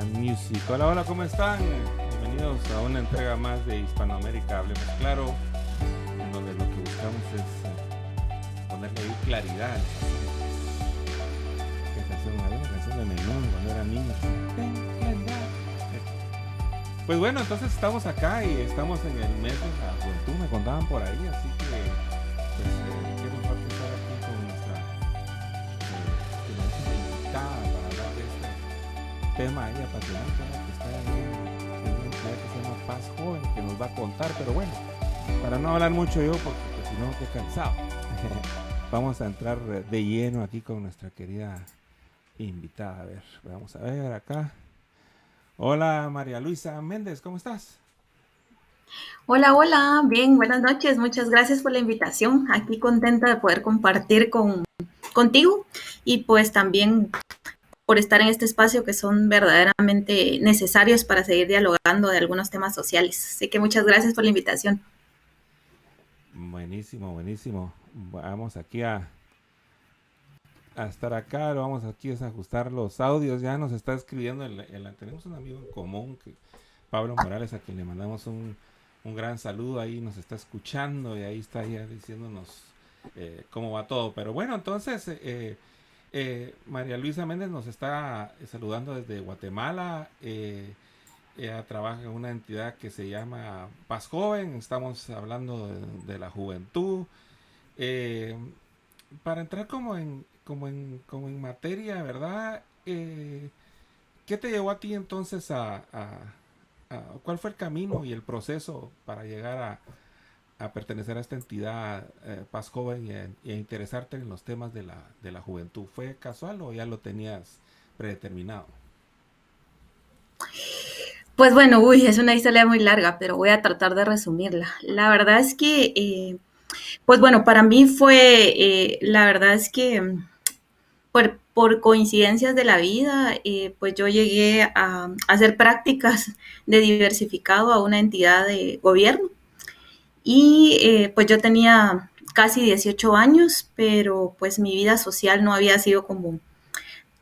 Music. Hola, hola, ¿cómo están? Bienvenidos a una entrega más de Hispanoamérica Hablemos Claro, en donde lo que buscamos es ponerle ahí claridad. ¿Qué canción? Había una canción de Menú cuando era niño. Pues bueno, entonces estamos acá y estamos en el mes de la juventud, me contaban por ahí, así que pues quiero mejor que estar aquí con nuestra invitada para hablar de este tema ahí apasionante, ¿no? Que está en una entidad que se llama Paz Joven, que nos va a contar, pero bueno, para no hablar mucho yo, porque pues, si no, qué cansado. Vamos a entrar de lleno aquí con nuestra querida invitada. A ver, vamos a ver acá. Hola María Luisa Méndez, ¿cómo estás? Hola, hola, bien, buenas noches, muchas gracias por la invitación. Aquí contenta de poder compartir contigo y pues también por estar en este espacio que son verdaderamente necesarios para seguir dialogando de algunos temas sociales. Así que muchas gracias por la invitación. Buenísimo, buenísimo. Vamos aquí a estar acá, vamos aquí a ajustar los audios. Ya nos está escribiendo, tenemos un amigo en común, Pablo Morales, a quien le mandamos un gran saludo. Ahí nos está escuchando y ahí está ya diciéndonos cómo va todo. Pero bueno, entonces María Luisa Méndez nos está saludando desde Guatemala. Ella trabaja en una entidad que se llama Paz Joven. Estamos hablando de la juventud. Eh, para entrar como en materia, ¿verdad? ¿Qué te llevó a ti entonces cuál fue el camino y el proceso para llegar a pertenecer a esta entidad Paz Joven y a interesarte en los temas de la juventud? ¿Fue casual o ya lo tenías predeterminado? Pues bueno, uy, es una historia muy larga, pero voy a tratar de resumirla. La verdad es que, pues bueno, para mí fue, la verdad es que por coincidencias de la vida, pues yo llegué a hacer prácticas de diversificado a una entidad de gobierno y pues yo tenía casi 18 años, pero pues mi vida social no había sido como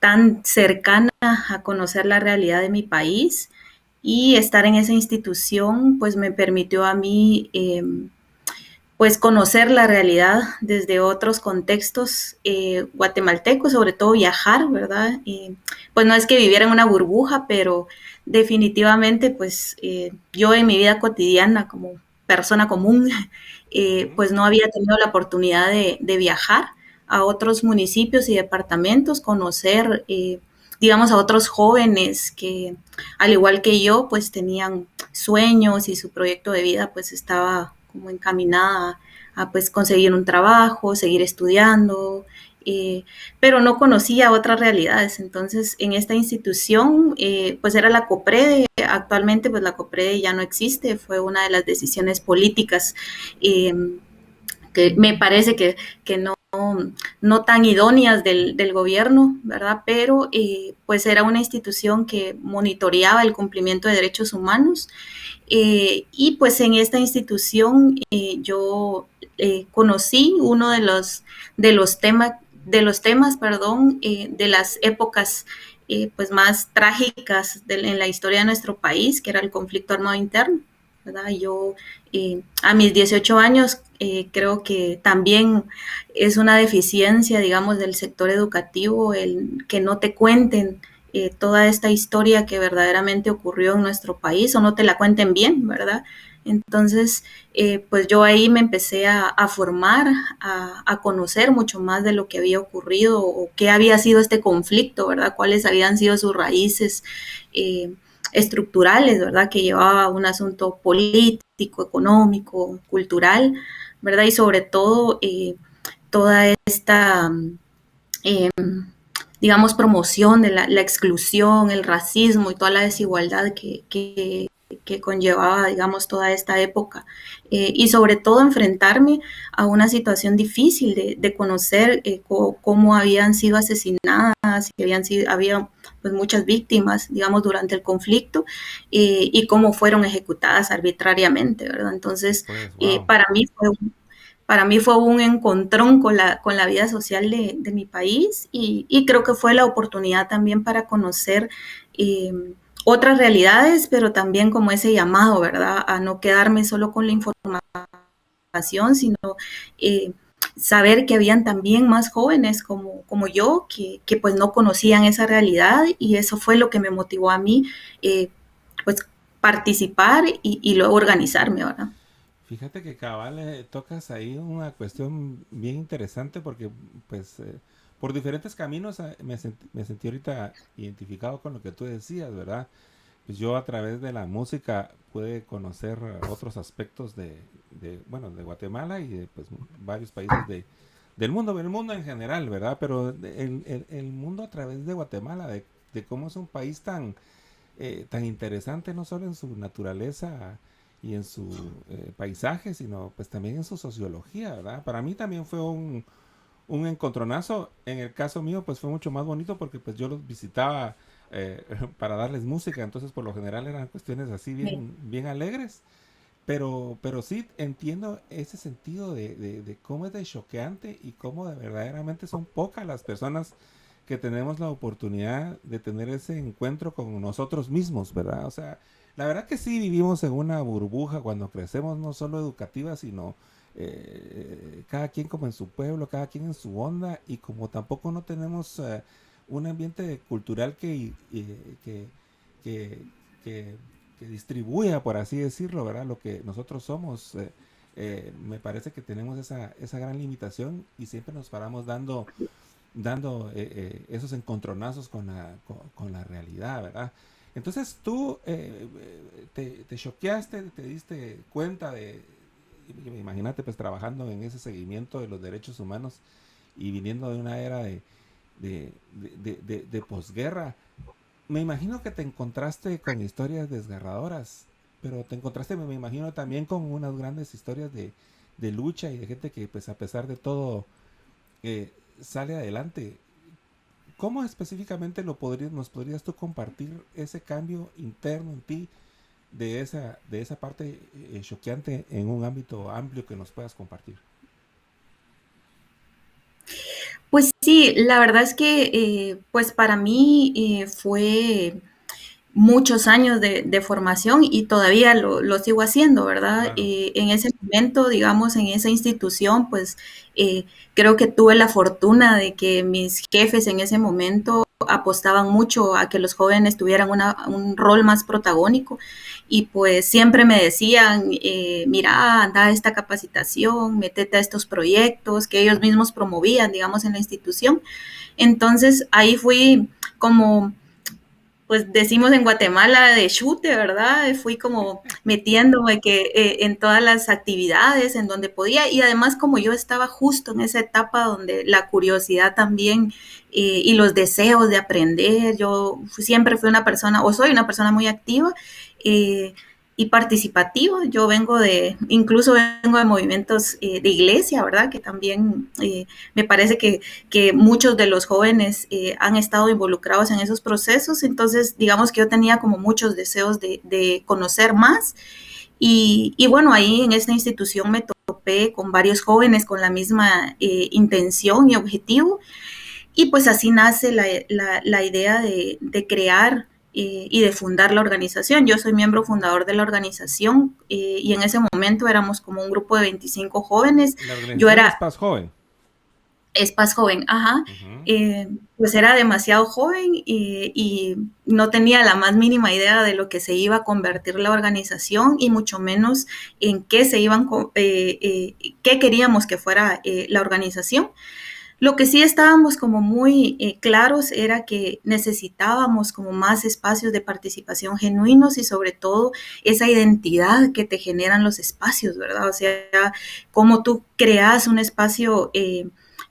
tan cercana a conocer la realidad de mi país y estar en esa institución pues me permitió a mí pues conocer la realidad desde otros contextos guatemaltecos, sobre todo viajar, ¿verdad? Pues no es que viviera en una burbuja, pero definitivamente pues yo en mi vida cotidiana como persona común, Ujú. pues no había tenido la oportunidad de viajar a otros municipios y departamentos, conocer, digamos, a otros jóvenes que, al igual que yo, pues tenían sueños y su proyecto de vida pues estaba como encaminada a pues conseguir un trabajo, seguir estudiando, eh, pero no conocía otras realidades. Entonces, en esta institución, pues era la COPREDE, actualmente pues la COPREDE ya no existe, fue una de las decisiones políticas eh, que me parece que no tan idóneas del gobierno, ¿verdad? Pero pues era una institución que monitoreaba el cumplimiento de derechos humanos y pues en esta institución yo conocí uno de los temas, perdón, de las épocas pues más trágicas en la historia de nuestro país, que era el conflicto armado interno, ¿verdad? Yo a mis 18 años creo que también es una deficiencia, digamos, del sector educativo el que no te cuenten toda esta historia que verdaderamente ocurrió en nuestro país o no te la cuenten bien, ¿verdad? Entonces, pues yo ahí me empecé a formar, a conocer mucho más de lo que había ocurrido o qué había sido este conflicto, ¿verdad? Cuáles habían sido sus raíces estructurales, ¿verdad? Que llevaba a un asunto político, económico, cultural, ¿verdad? Y sobre todo toda esta eh, digamos, promoción de la exclusión, el racismo y toda la desigualdad que conllevaba, digamos, toda esta época. Y sobre todo enfrentarme a una situación difícil de conocer cómo habían sido asesinadas, que había pues muchas víctimas, digamos, durante el conflicto y cómo fueron ejecutadas arbitrariamente, ¿verdad? Entonces, Pues, wow. para mí fue un encontrón con la vida social de mi país y creo que fue la oportunidad también para conocer otras realidades, pero también como ese llamado, ¿verdad? A no quedarme solo con la información, sino eh, saber que habían también más jóvenes como yo que pues no conocían esa realidad y eso fue lo que me motivó a mí pues participar y luego organizarme, ¿verdad? Fíjate que cabal tocas ahí una cuestión bien interesante porque pues por diferentes caminos me sentí ahorita identificado con lo que tú decías, ¿verdad? Pues yo a través de la música pude conocer otros aspectos bueno, de Guatemala y de pues, varios países del mundo en general, ¿verdad? Pero el mundo a través de Guatemala, de cómo es un país tan interesante, no solo en su naturaleza y en su paisaje, sino pues también en su sociología, ¿verdad? Para mí también fue un encontronazo. En el caso mío, pues fue mucho más bonito porque pues yo los visitaba eh, para darles música, entonces por lo general eran cuestiones así Sí. bien alegres, pero sí entiendo ese sentido de cómo es de choqueante y cómo de verdaderamente son pocas las personas que tenemos la oportunidad de tener ese encuentro con nosotros mismos, ¿verdad? O sea, la verdad que sí vivimos en una burbuja cuando crecemos, no solo educativa, sino cada quien como en su pueblo, cada quien en su onda, y como tampoco no tenemos un ambiente cultural que, que, que, que distribuya, por así decirlo, ¿verdad? Lo que nosotros somos. Me parece que tenemos esa gran limitación y siempre nos paramos dando esos encontronazos con la realidad, ¿verdad? Entonces tú te choqueaste, te diste cuenta imagínate pues trabajando en ese seguimiento de los derechos humanos y viniendo de una era de posguerra. Me imagino que te encontraste con historias desgarradoras, pero te encontraste, me imagino, también con unas grandes historias de lucha y de gente que pues a pesar de todo sale adelante. ¿Cómo específicamente nos podrías tú compartir ese cambio interno en ti de esa parte choqueante en un ámbito amplio que nos puedas compartir? Pues sí, la verdad es que pues para mí fue muchos años de formación y todavía lo sigo haciendo, ¿verdad? Claro. En ese momento, digamos, en esa institución, pues eh, creo que tuve la fortuna de que mis jefes en ese momento apostaban mucho a que los jóvenes tuvieran un rol más protagónico y pues siempre me decían, mira, anda a esta capacitación, métete a estos proyectos que ellos mismos promovían, digamos, en la institución. Entonces ahí fui como pues decimos en Guatemala de chute, ¿verdad? Fui como metiéndome en todas las actividades en donde podía y además como yo estaba justo en esa etapa donde la curiosidad también y los deseos de aprender, yo siempre fui una persona o soy una persona muy activa eh, y participativa. Yo incluso vengo de movimientos de iglesia, ¿verdad? Que también me parece que muchos de los jóvenes han estado involucrados en esos procesos, entonces digamos que yo tenía como muchos deseos de conocer más y, bueno, ahí en esta institución me topé con varios jóvenes con la misma intención y objetivo y pues así nace la idea de crear y de fundar la organización. Yo soy miembro fundador de la organización y en ese momento éramos como un grupo de 25 jóvenes. La Yo organización es era Paz Joven. más joven, ajá. Ujú. Pues era demasiado joven y no tenía la más mínima idea de lo que se iba a convertir la organización y mucho menos en qué qué queríamos que fuera la organización. Lo que sí estábamos como muy claros era que necesitábamos como más espacios de participación genuinos y sobre todo esa identidad que te generan los espacios, ¿verdad? O sea, cómo tú creas un espacio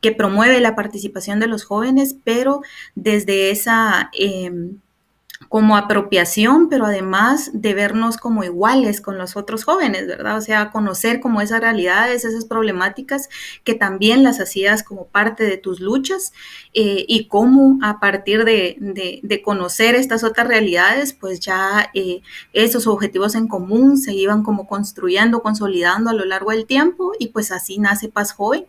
que promueve la participación de los jóvenes, pero desde esa como apropiación, pero además de vernos como iguales con los otros jóvenes, ¿verdad? O sea, conocer como esas realidades, esas problemáticas que también las hacías como parte de tus luchas y cómo a partir de conocer estas otras realidades, pues ya esos objetivos en común se iban como construyendo, consolidando a lo largo del tiempo y pues así nace Paz Joven.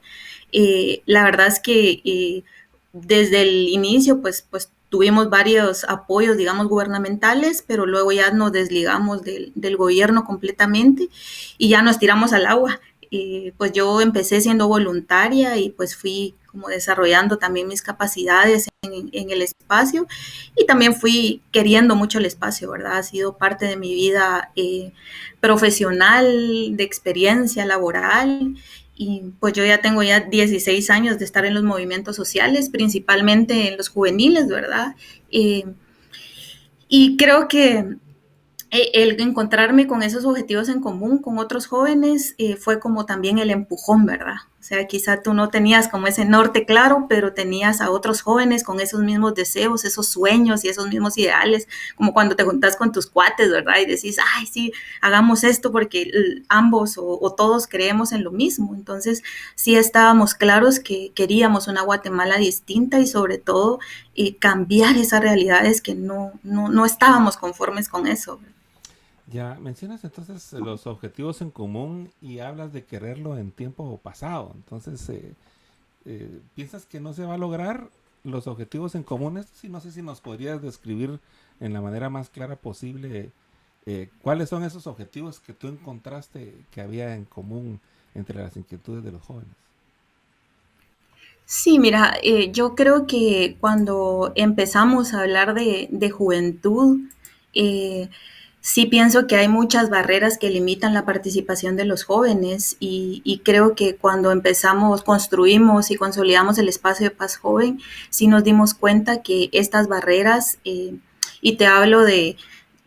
La verdad es que desde el inicio, pues tuvimos varios apoyos, digamos, gubernamentales, pero luego ya nos desligamos del gobierno completamente y ya nos tiramos al agua. Pues yo empecé siendo voluntaria y pues fui como desarrollando también mis capacidades en el espacio y también fui queriendo mucho el espacio, ¿verdad? Ha sido parte de mi vida profesional, de experiencia laboral y pues yo ya tengo ya 16 años de estar en los movimientos sociales, principalmente en los juveniles, ¿verdad? Eh, y creo que el encontrarme con esos objetivos en común con otros jóvenes fue como también el empujón, ¿verdad? O sea, quizá tú no tenías como ese norte claro, pero tenías a otros jóvenes con esos mismos deseos, esos sueños y esos mismos ideales, como cuando te juntas con tus cuates, ¿verdad? Y decís, ay, sí, hagamos esto porque ambos o todos creemos en lo mismo. Entonces, sí estábamos claros que queríamos una Guatemala distinta y sobre todo cambiar esas realidades que no estábamos conformes con eso. Ya mencionas entonces los objetivos en común y hablas de quererlo en tiempo pasado. Entonces, ¿piensas que no se va a lograr los objetivos en comunes? Sí, no sé si nos podrías describir en la manera más clara posible cuáles son esos objetivos que tú encontraste que había en común entre las inquietudes de los jóvenes. Sí, mira, yo creo que cuando empezamos a hablar de juventud, eh, sí pienso que hay muchas barreras que limitan la participación de los jóvenes y creo que cuando empezamos, construimos y consolidamos el espacio de paz joven, sí nos dimos cuenta que estas barreras, y te hablo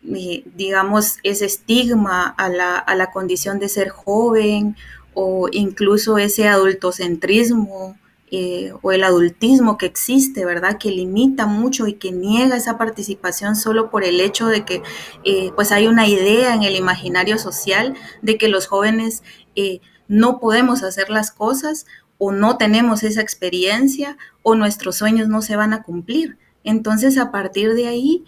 digamos, ese estigma a la condición de ser joven o incluso ese adultocentrismo o el adultismo que existe, ¿verdad? Que limita mucho y que niega esa participación solo por el hecho de que pues hay una idea en el imaginario social de que los jóvenes no podemos hacer las cosas o no tenemos esa experiencia o nuestros sueños no se van a cumplir. Entonces, a partir de ahí,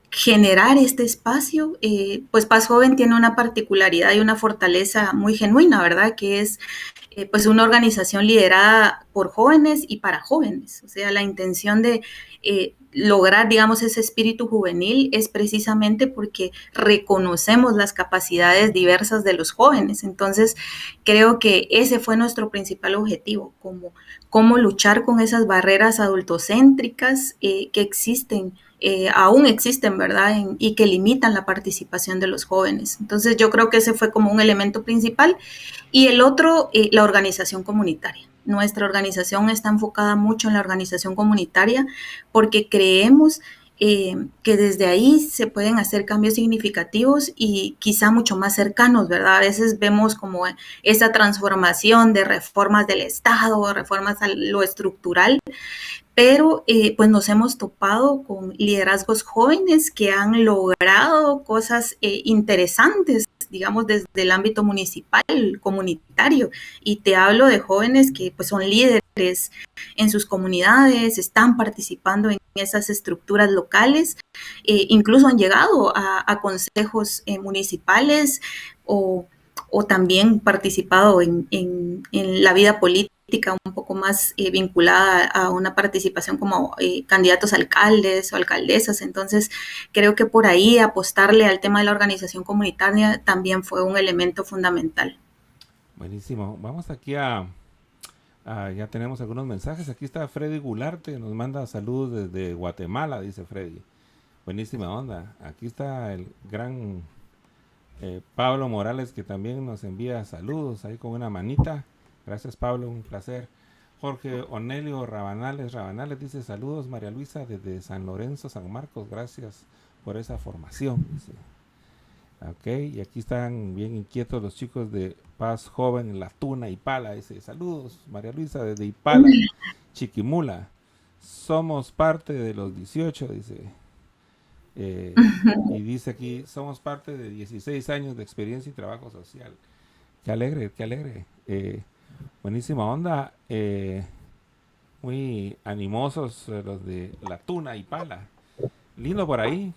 generar este espacio, pues Paz Joven tiene una particularidad y una fortaleza muy genuina, ¿verdad? Que es pues una organización liderada por jóvenes y para jóvenes. O sea, la intención de lograr, digamos, ese espíritu juvenil es precisamente porque reconocemos las capacidades diversas de los jóvenes. Entonces, creo que ese fue nuestro principal objetivo, como cómo luchar con esas barreras adultocéntricas que existen aún existen, ¿verdad? Y que limitan la participación de los jóvenes. Entonces yo creo que ese fue como un elemento principal. Y el otro, la organización comunitaria. Nuestra organización está enfocada mucho en la organización comunitaria porque creemos que desde ahí se pueden hacer cambios significativos y quizá mucho más cercanos, ¿verdad? A veces vemos como esa transformación de reformas del Estado, reformas a lo estructural, pero pues nos hemos topado con liderazgos jóvenes que han logrado cosas interesantes, digamos, desde el ámbito municipal, comunitario. Y te hablo de jóvenes que pues son líderes en sus comunidades, están participando en esas estructuras locales, incluso han llegado a consejos municipales o también participado en la vida política un poco más vinculada a una participación como candidatos a alcaldes o alcaldesas. Entonces, creo que por ahí apostarle al tema de la organización comunitaria también fue un elemento fundamental. Buenísimo. Vamos aquí ya tenemos algunos mensajes. Aquí está Freddy Gularte, nos manda saludos desde Guatemala, dice Freddy. Buenísima onda. Aquí está el gran Pablo Morales, que también nos envía saludos ahí con una manita. Gracias, Pablo, un placer. Jorge Onelio Rabanales dice saludos, María Luisa, desde San Lorenzo, San Marcos. Gracias por esa formación. Dice. Ok, y aquí están bien inquietos los chicos de Paz Joven, La Tuna, Ipala. Dice saludos, María Luisa, desde Ipala, Chiquimula. Somos parte de los 18, dice. Y dice aquí, somos parte de 16 años de experiencia y trabajo social. Qué alegre, qué alegre. Buenísima onda. Muy animosos los de La Tuna y Pala. Lindo por ahí.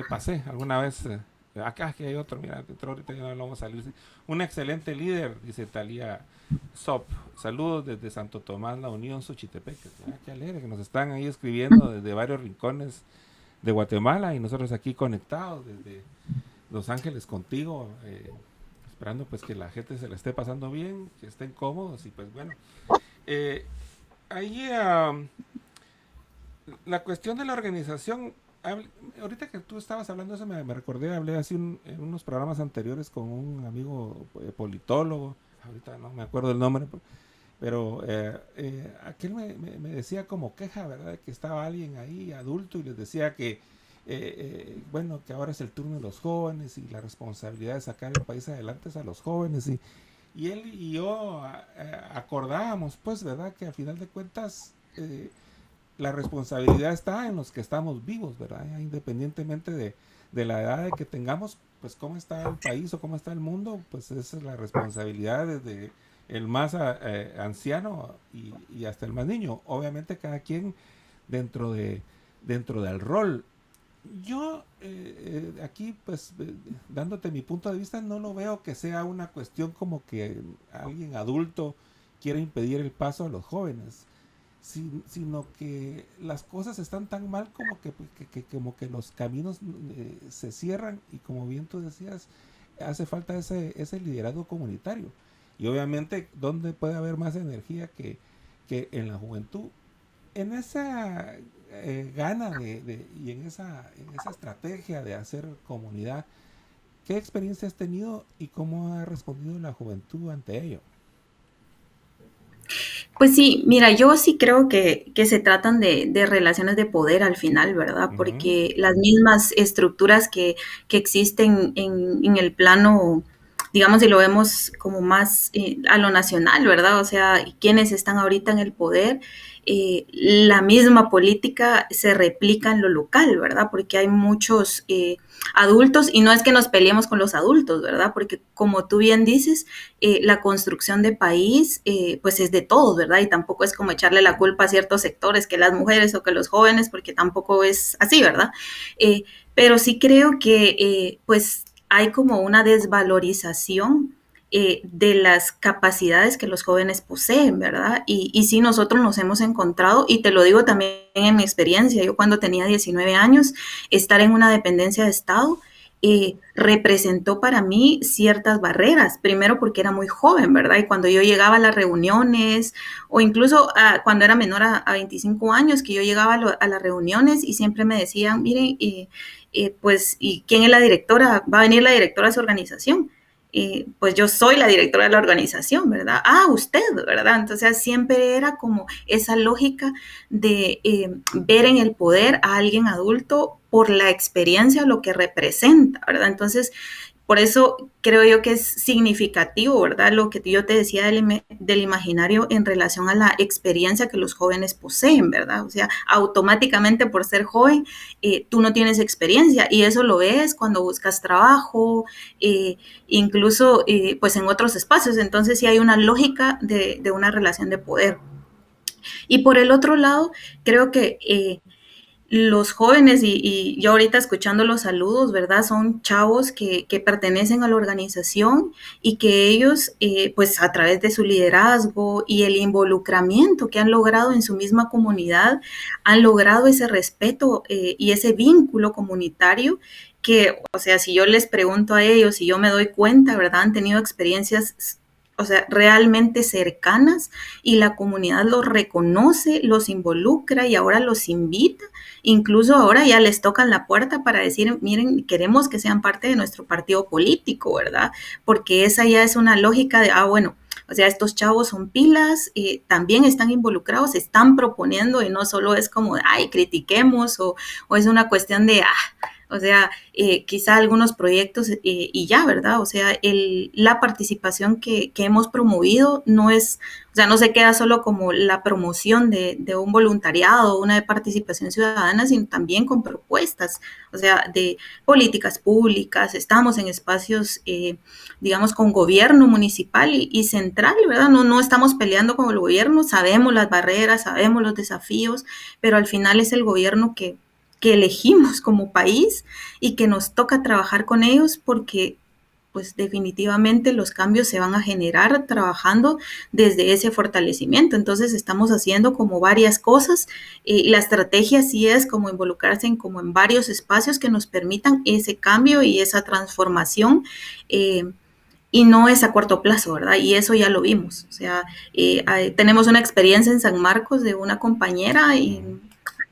Pasé alguna vez. Acá que hay otro, mira, ahorita ya no vamos a salir. Un excelente líder, dice Talía Sop, saludos desde Santo Tomás, La Unión, Xochitepeque. Qué alegre que nos están ahí escribiendo desde varios rincones de Guatemala y nosotros aquí conectados desde Los Ángeles contigo, esperando pues que la gente se la esté pasando bien, que estén cómodos y pues bueno. Eh, ahí la cuestión de la organización, ahorita que tú estabas hablando de eso me recordé, hablé así en unos programas anteriores con un amigo politólogo, ahorita no me acuerdo el nombre, pero aquel me decía como queja, ¿verdad? Que estaba alguien ahí adulto y les decía que, bueno, que ahora es el turno de los jóvenes y la responsabilidad de sacar el país adelante es a los jóvenes. Y él y yo acordábamos, pues, ¿verdad? Que al final de cuentas la responsabilidad está en los que estamos vivos, ¿verdad? Independientemente de la edad de que tengamos, pues cómo está el país o cómo está el mundo, pues esa es la responsabilidad desde el más anciano y hasta el más niño. Obviamente cada quien dentro dentro del rol. Yo aquí, pues, dándote mi punto de vista, no lo veo que sea una cuestión como que alguien adulto quiera impedir el paso a los jóvenes, sino que las cosas están tan mal como como que los caminos se cierran y como bien tú decías, hace falta ese liderazgo comunitario. Y obviamente, ¿dónde puede haber más energía que en la juventud? En esa gana y en esa estrategia de hacer comunidad, ¿qué experiencia has tenido y cómo ha respondido la juventud ante ello? Pues sí, mira, yo sí creo que se tratan de relaciones de poder al final, ¿verdad? Ujú, Porque las mismas estructuras que existen en el plano, digamos, si lo vemos como más a lo nacional, ¿verdad? O sea, quienes están ahorita en el poder, la misma política se replica en lo local, ¿verdad? Porque hay muchos adultos y no es que nos peleemos con los adultos, ¿verdad? Porque como tú bien dices, la construcción de país, pues es de todos, ¿verdad? Y tampoco es como echarle la culpa a ciertos sectores, que las mujeres o que los jóvenes, porque tampoco es así, ¿verdad? Pero sí creo que, pues, hay como una desvalorización de las capacidades que los jóvenes poseen, ¿verdad? Y sí, nosotros nos hemos encontrado, y te lo digo también en mi experiencia, yo cuando tenía 19 años, estar en una dependencia de Estado, representó para mí ciertas barreras. Primero porque era muy joven, ¿verdad? Y cuando yo llegaba a las reuniones, o incluso cuando era menor a 25 años, que yo llegaba a las reuniones y siempre me decían, miren, pues, ¿y quién es la directora? Va a venir la directora de su organización. Pues yo soy la directora de la organización, ¿verdad? Ah, usted, ¿verdad? Entonces siempre era como esa lógica de ver en el poder a alguien adulto por la experiencia, lo que representa, ¿verdad? Entonces, por eso creo yo que es significativo, ¿verdad? Lo que yo te decía del imaginario en relación a la experiencia que los jóvenes poseen, ¿verdad? O sea, automáticamente por ser joven, tú no tienes experiencia y eso lo ves cuando buscas trabajo, incluso pues en otros espacios. Entonces sí hay una lógica de una relación de poder. Y por el otro lado, creo que los jóvenes, y yo ahorita escuchando los saludos, ¿verdad? Son chavos que pertenecen a la organización y que ellos, pues a través de su liderazgo y el involucramiento que han logrado en su misma comunidad, han logrado ese respeto y ese vínculo comunitario que, o sea, si yo les pregunto a ellos, si yo me doy cuenta, ¿verdad? Han tenido experiencias, o sea, realmente cercanas y la comunidad los reconoce, los involucra y ahora los invita. Incluso ahora ya les tocan la puerta para decir, miren, queremos que sean parte de nuestro partido político, ¿verdad? Porque esa ya es una lógica de, bueno, o sea, estos chavos son pilas, también están involucrados, están proponiendo y no solo es como, ay, critiquemos o es una cuestión de, o sea, quizá algunos proyectos y ya, ¿verdad? O sea, la participación que hemos promovido no es, o sea, no se queda solo como la promoción de un voluntariado, una de participación ciudadana, sino también con propuestas, o sea, de políticas públicas, estamos en espacios, digamos, con gobierno municipal y central, ¿verdad? No estamos peleando con el gobierno, sabemos las barreras, sabemos los desafíos, pero al final es el gobierno que elegimos como país y que nos toca trabajar con ellos porque pues definitivamente los cambios se van a generar trabajando desde ese fortalecimiento. Entonces estamos haciendo como varias cosas y la estrategia sí es como involucrarse en como en varios espacios que nos permitan ese cambio y esa transformación. Y no es a corto plazo, ¿verdad? Y eso ya lo vimos. O sea, tenemos una experiencia en San Marcos de una compañera, y Ujú.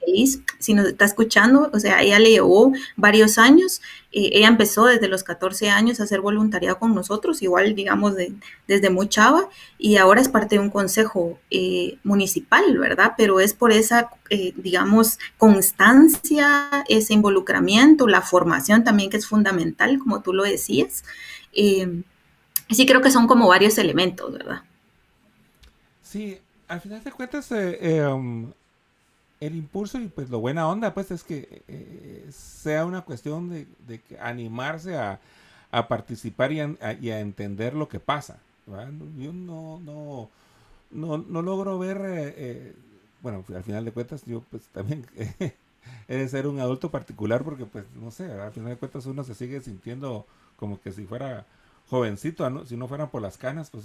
Liz, si nos está escuchando, o sea, ella le llevó varios años, ella empezó desde los 14 años a hacer voluntariado con nosotros, igual, digamos, desde muy chava, y ahora es parte de un consejo municipal, ¿verdad? Pero es por esa, digamos, constancia, ese involucramiento, la formación también que es fundamental, como tú lo decías. Eh, Sí, creo que son como varios elementos, ¿verdad? Sí, al final de cuentas, el impulso y pues lo buena onda, pues es que sea una cuestión de animarse a participar y a entender lo que pasa. ¿Verdad? Yo no logro ver, bueno, al final de cuentas yo pues también he de ser un adulto particular porque pues no sé, al final de cuentas uno se sigue sintiendo como que si fuera jovencito, ¿no? Si no fueran por las canas, pues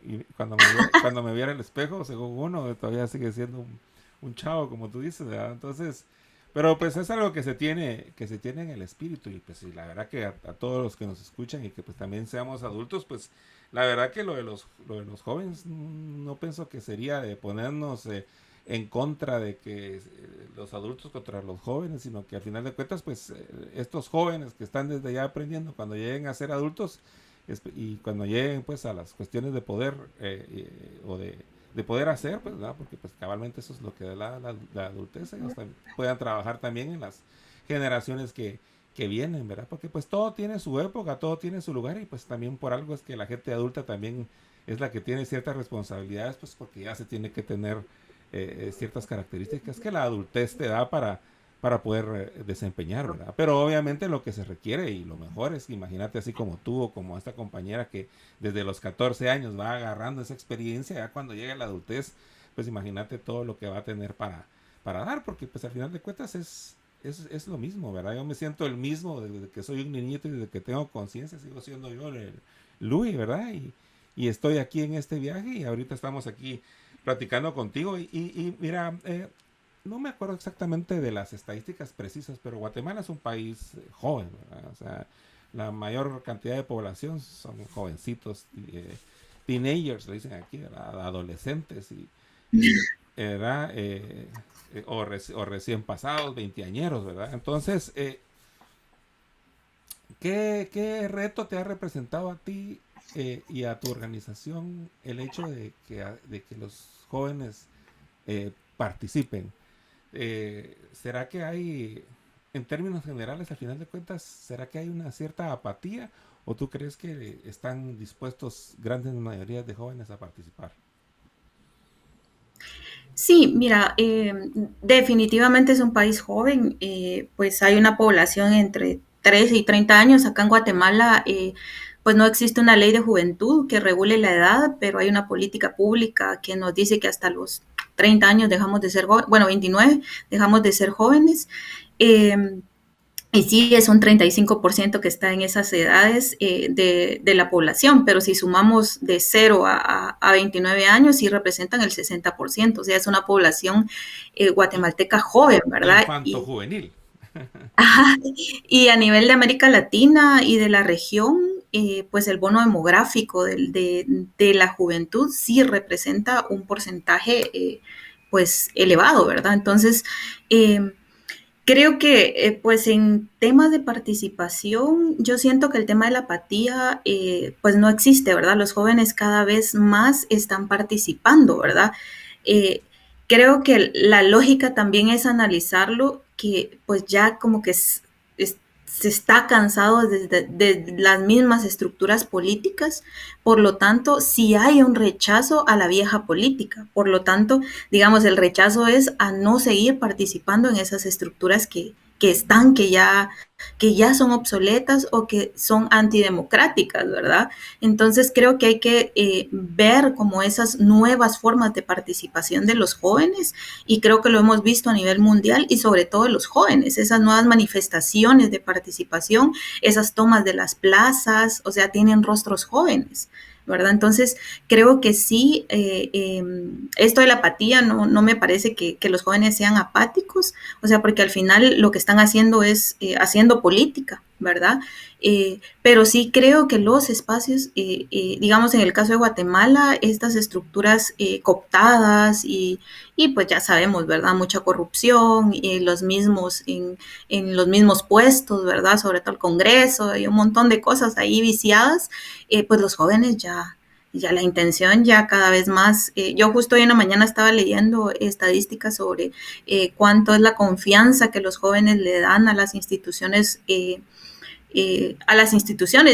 y cuando me viera el espejo, según uno, todavía sigue siendo un chavo, como tú dices, ¿verdad? Entonces, pero pues es algo que se tiene en el espíritu y pues y la verdad que a todos los que nos escuchan y que pues también seamos adultos, pues la verdad que lo de los jóvenes no pienso que sería de ponernos en contra de que los adultos contra los jóvenes, sino que al final de cuentas, pues estos jóvenes que están desde ya aprendiendo, cuando lleguen a ser adultos y cuando lleguen pues a las cuestiones de poder o de poder hacer, pues, ¿verdad? Porque pues cabalmente eso es lo que da la adultez, ellos puedan trabajar también en las generaciones que vienen, ¿verdad? Porque pues todo tiene su época, todo tiene su lugar y pues también por algo es que la gente adulta también es la que tiene ciertas responsabilidades, pues porque ya se tiene que tener ciertas características que la adultez te da para poder desempeñar, ¿verdad? Pero obviamente lo que se requiere y lo mejor es que imagínate así como tú o como esta compañera que desde los 14 años va agarrando esa experiencia, ya cuando llegue la adultez, pues imagínate todo lo que va a tener para dar, porque pues al final de cuentas es lo mismo, ¿verdad? Yo me siento el mismo desde que soy un niñito y desde que tengo conciencia, sigo siendo yo el Louis, ¿verdad? Y estoy aquí en este viaje y ahorita estamos aquí platicando contigo y mira, no me acuerdo exactamente de las estadísticas precisas, pero Guatemala es un país joven, ¿verdad? O sea, la mayor cantidad de población son jovencitos, teenagers, le dicen aquí, ¿verdad? Adolescentes y ¿verdad? O recién pasados, veinteañeros, ¿verdad? Entonces, ¿qué reto te ha representado a ti y a tu organización el hecho de que los jóvenes participen? ¿Será que hay, en términos generales, al final de cuentas, será que hay una cierta apatía o tú crees que están dispuestos grandes mayorías de jóvenes a participar? Sí, mira, definitivamente es un país joven, pues hay una población entre 13 y 30 años. Acá en Guatemala, pues no existe una ley de juventud que regule la edad, pero hay una política pública que nos dice que hasta los 30 años dejamos de ser jóvenes, bueno, 29 dejamos de ser jóvenes. Eh, Y sí, es un 35% que está en esas edades de la población, pero si sumamos de 0 a 29 años, sí representan el 60%. O sea, es una población I- guatemalteca joven, ¿verdad? Infanto juvenil. Ajá, y a nivel de América Latina y de la región, pues el bono demográfico de la juventud sí representa un porcentaje pues elevado, ¿verdad? Entonces, eh, creo que, pues en temas de participación, yo siento que el tema de la apatía, pues no existe, ¿verdad? Los jóvenes cada vez más están participando, ¿verdad? Eh, Creo que la lógica también es analizarlo, que pues ya como que se está cansado de las mismas estructuras políticas, por lo tanto, si hay un rechazo a la vieja política, por lo tanto, digamos, el rechazo es a no seguir participando en esas estructuras que ya son obsoletas o que son antidemocráticas, ¿verdad? Entonces creo que hay que ver como esas nuevas formas de participación de los jóvenes, y creo que lo hemos visto a nivel mundial y sobre todo de los jóvenes, esas nuevas manifestaciones de participación, esas tomas de las plazas, o sea, tienen rostros jóvenes, ¿verdad? Entonces, creo que sí, esto de la apatía no me parece que los jóvenes sean apáticos, o sea, porque al final lo que están haciendo es haciendo política, ¿verdad? Pero sí creo que los espacios, digamos en el caso de Guatemala, estas estructuras cooptadas y pues ya sabemos, ¿verdad? Mucha corrupción, en los mismos puestos, ¿verdad? Sobre todo el Congreso y un montón de cosas ahí viciadas, pues los jóvenes ya la intención ya cada vez más. Yo justo hoy en la mañana estaba leyendo estadísticas sobre cuánto es la confianza que los jóvenes le dan a las instituciones,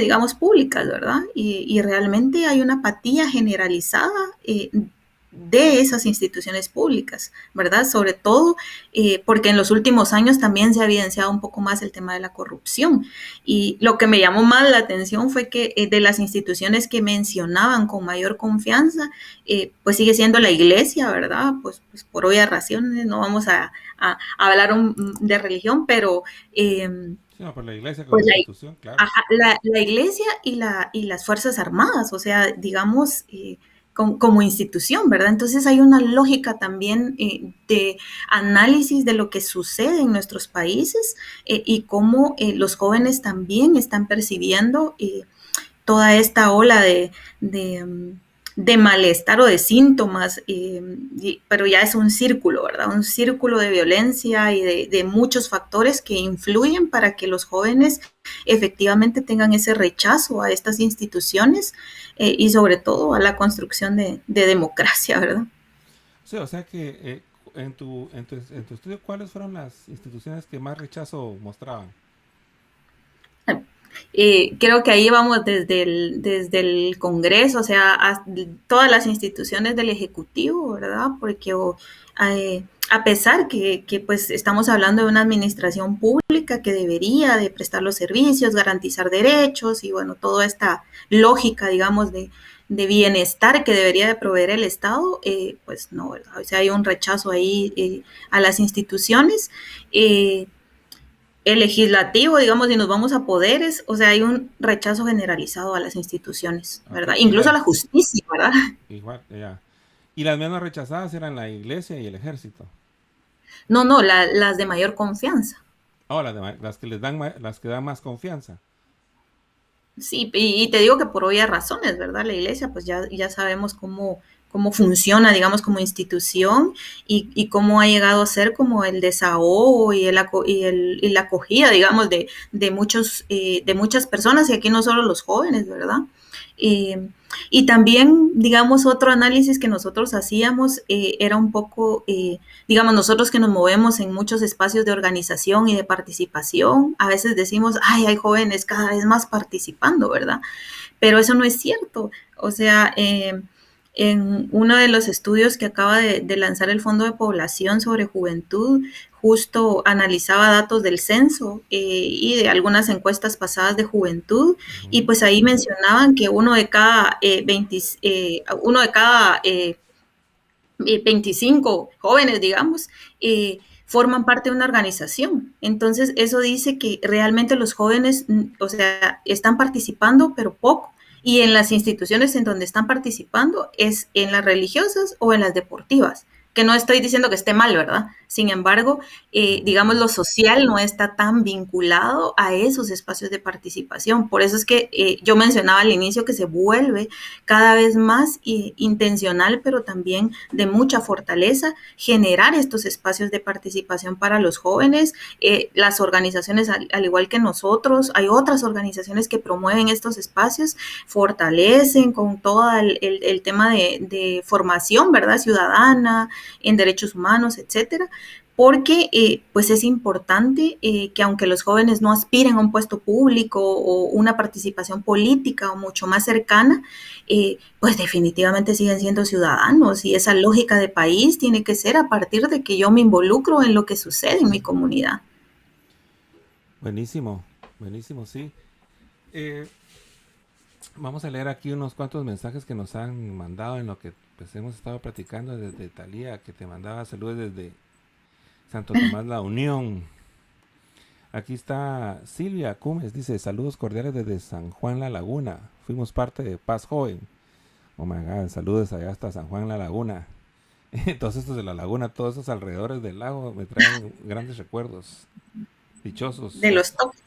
digamos, públicas, ¿verdad? Y realmente hay una apatía generalizada de esas instituciones públicas, ¿verdad? Sobre todo porque en los últimos años también se ha evidenciado un poco más el tema de la corrupción. Y lo que me llamó más la atención fue que de las instituciones que mencionaban con mayor confianza, pues sigue siendo la iglesia, ¿verdad? Pues por obvias razones no vamos a hablar de religión, pero Sí, no, por la iglesia como pues institución, claro. la iglesia y las Fuerzas Armadas, o sea, digamos, como institución, ¿verdad? Entonces hay una lógica también de análisis de lo que sucede en nuestros países y cómo los jóvenes también están percibiendo toda esta ola de malestar o de síntomas, pero ya es un círculo, ¿verdad? Un círculo de violencia y de muchos factores que influyen para que los jóvenes efectivamente tengan ese rechazo a estas instituciones y sobre todo a la construcción de democracia, ¿verdad? Sí, o sea que en tu estudio, ¿cuáles fueron las instituciones que más rechazo mostraban? Creo que ahí vamos desde el Congreso, o sea, a todas las instituciones del Ejecutivo, ¿verdad? Porque a pesar que pues estamos hablando de una administración pública que debería de prestar los servicios, garantizar derechos y bueno, toda esta lógica, digamos, de bienestar que debería de proveer el Estado, pues no, ¿verdad? O sea, hay un rechazo ahí a las instituciones. El legislativo, digamos, si nos vamos a poderes, o sea, hay un rechazo generalizado a las instituciones, Ok, ¿verdad? y Incluso a la justicia, ¿verdad? igual, ya. Y las menos rechazadas eran la iglesia y el ejército. No, las de mayor confianza. Ahora, las que las que dan más confianza. Sí, y te digo que por obvias razones, ¿verdad? La iglesia, pues ya sabemos cómo funciona, digamos, como institución y cómo ha llegado a ser como el desahogo y la acogida, digamos, de muchas personas, y aquí no solo los jóvenes, ¿verdad? Eh, y también, digamos, otro análisis que nosotros hacíamos era un poco, digamos, nosotros que nos movemos en muchos espacios de organización y de participación, a veces decimos, ay, hay jóvenes cada vez más participando, ¿verdad? Pero eso no es cierto. O sea, en uno de los estudios que acaba de lanzar el Fondo de Población sobre Juventud, justo analizaba datos del censo y de algunas encuestas pasadas de juventud, y Ujú. pues ahí mencionaban que uno de cada 25 jóvenes, digamos, forman parte de una organización. Entonces, eso dice que realmente los jóvenes, o sea, están participando, pero poco. Y en las instituciones en donde están participando es en las religiosas o en las deportivas, que no estoy diciendo que esté mal, ¿verdad? Sin embargo, Ok. digamos, lo social no está tan vinculado a esos espacios de participación. Por eso es que yo mencionaba al inicio que se vuelve cada vez más intencional, pero también de mucha fortaleza, generar estos espacios de participación para los jóvenes. Las organizaciones, al igual que nosotros, hay otras organizaciones que promueven estos espacios, fortalecen con todo el tema de formación, ¿verdad? Ciudadana, en derechos humanos, etcétera, porque pues es importante que aunque los jóvenes no aspiren a un puesto público o una participación política o mucho más cercana, pues definitivamente siguen siendo ciudadanos, y esa lógica de país tiene que ser a partir de que yo me involucro en lo que sucede en mi comunidad. Buenísimo, buenísimo, sí. Eh, Vamos a leer aquí unos cuantos mensajes que nos han mandado en lo que pues hemos estado platicando desde Talía, que te mandaba saludos desde Santo Tomás La Unión. Aquí está Silvia Cumes, dice saludos cordiales desde San Juan La Laguna. Fuimos parte de Paz Joven. Oh my God, saludos allá hasta San Juan La Laguna. Todos estos de la laguna, todos esos alrededores del lago me traen grandes recuerdos. Dichosos. de los toques.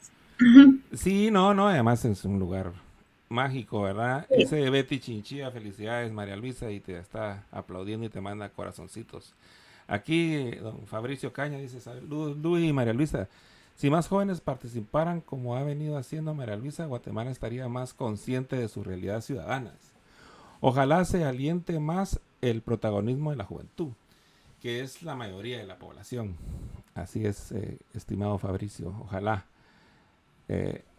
Sí, no, no, además es un lugar mágico, ¿verdad? Sí. Ese Betty Chinchilla, felicidades María Luisa, y te está aplaudiendo y te manda corazoncitos. Aquí don Fabricio Caña dice, saludos Luis y María Luisa. Si más jóvenes participaran como ha venido haciendo María Luisa, Guatemala estaría más consciente de su realidad ciudadanas. Ojalá se aliente más el protagonismo de la juventud, que es la mayoría de la población. Así es, estimado Fabricio, ojalá.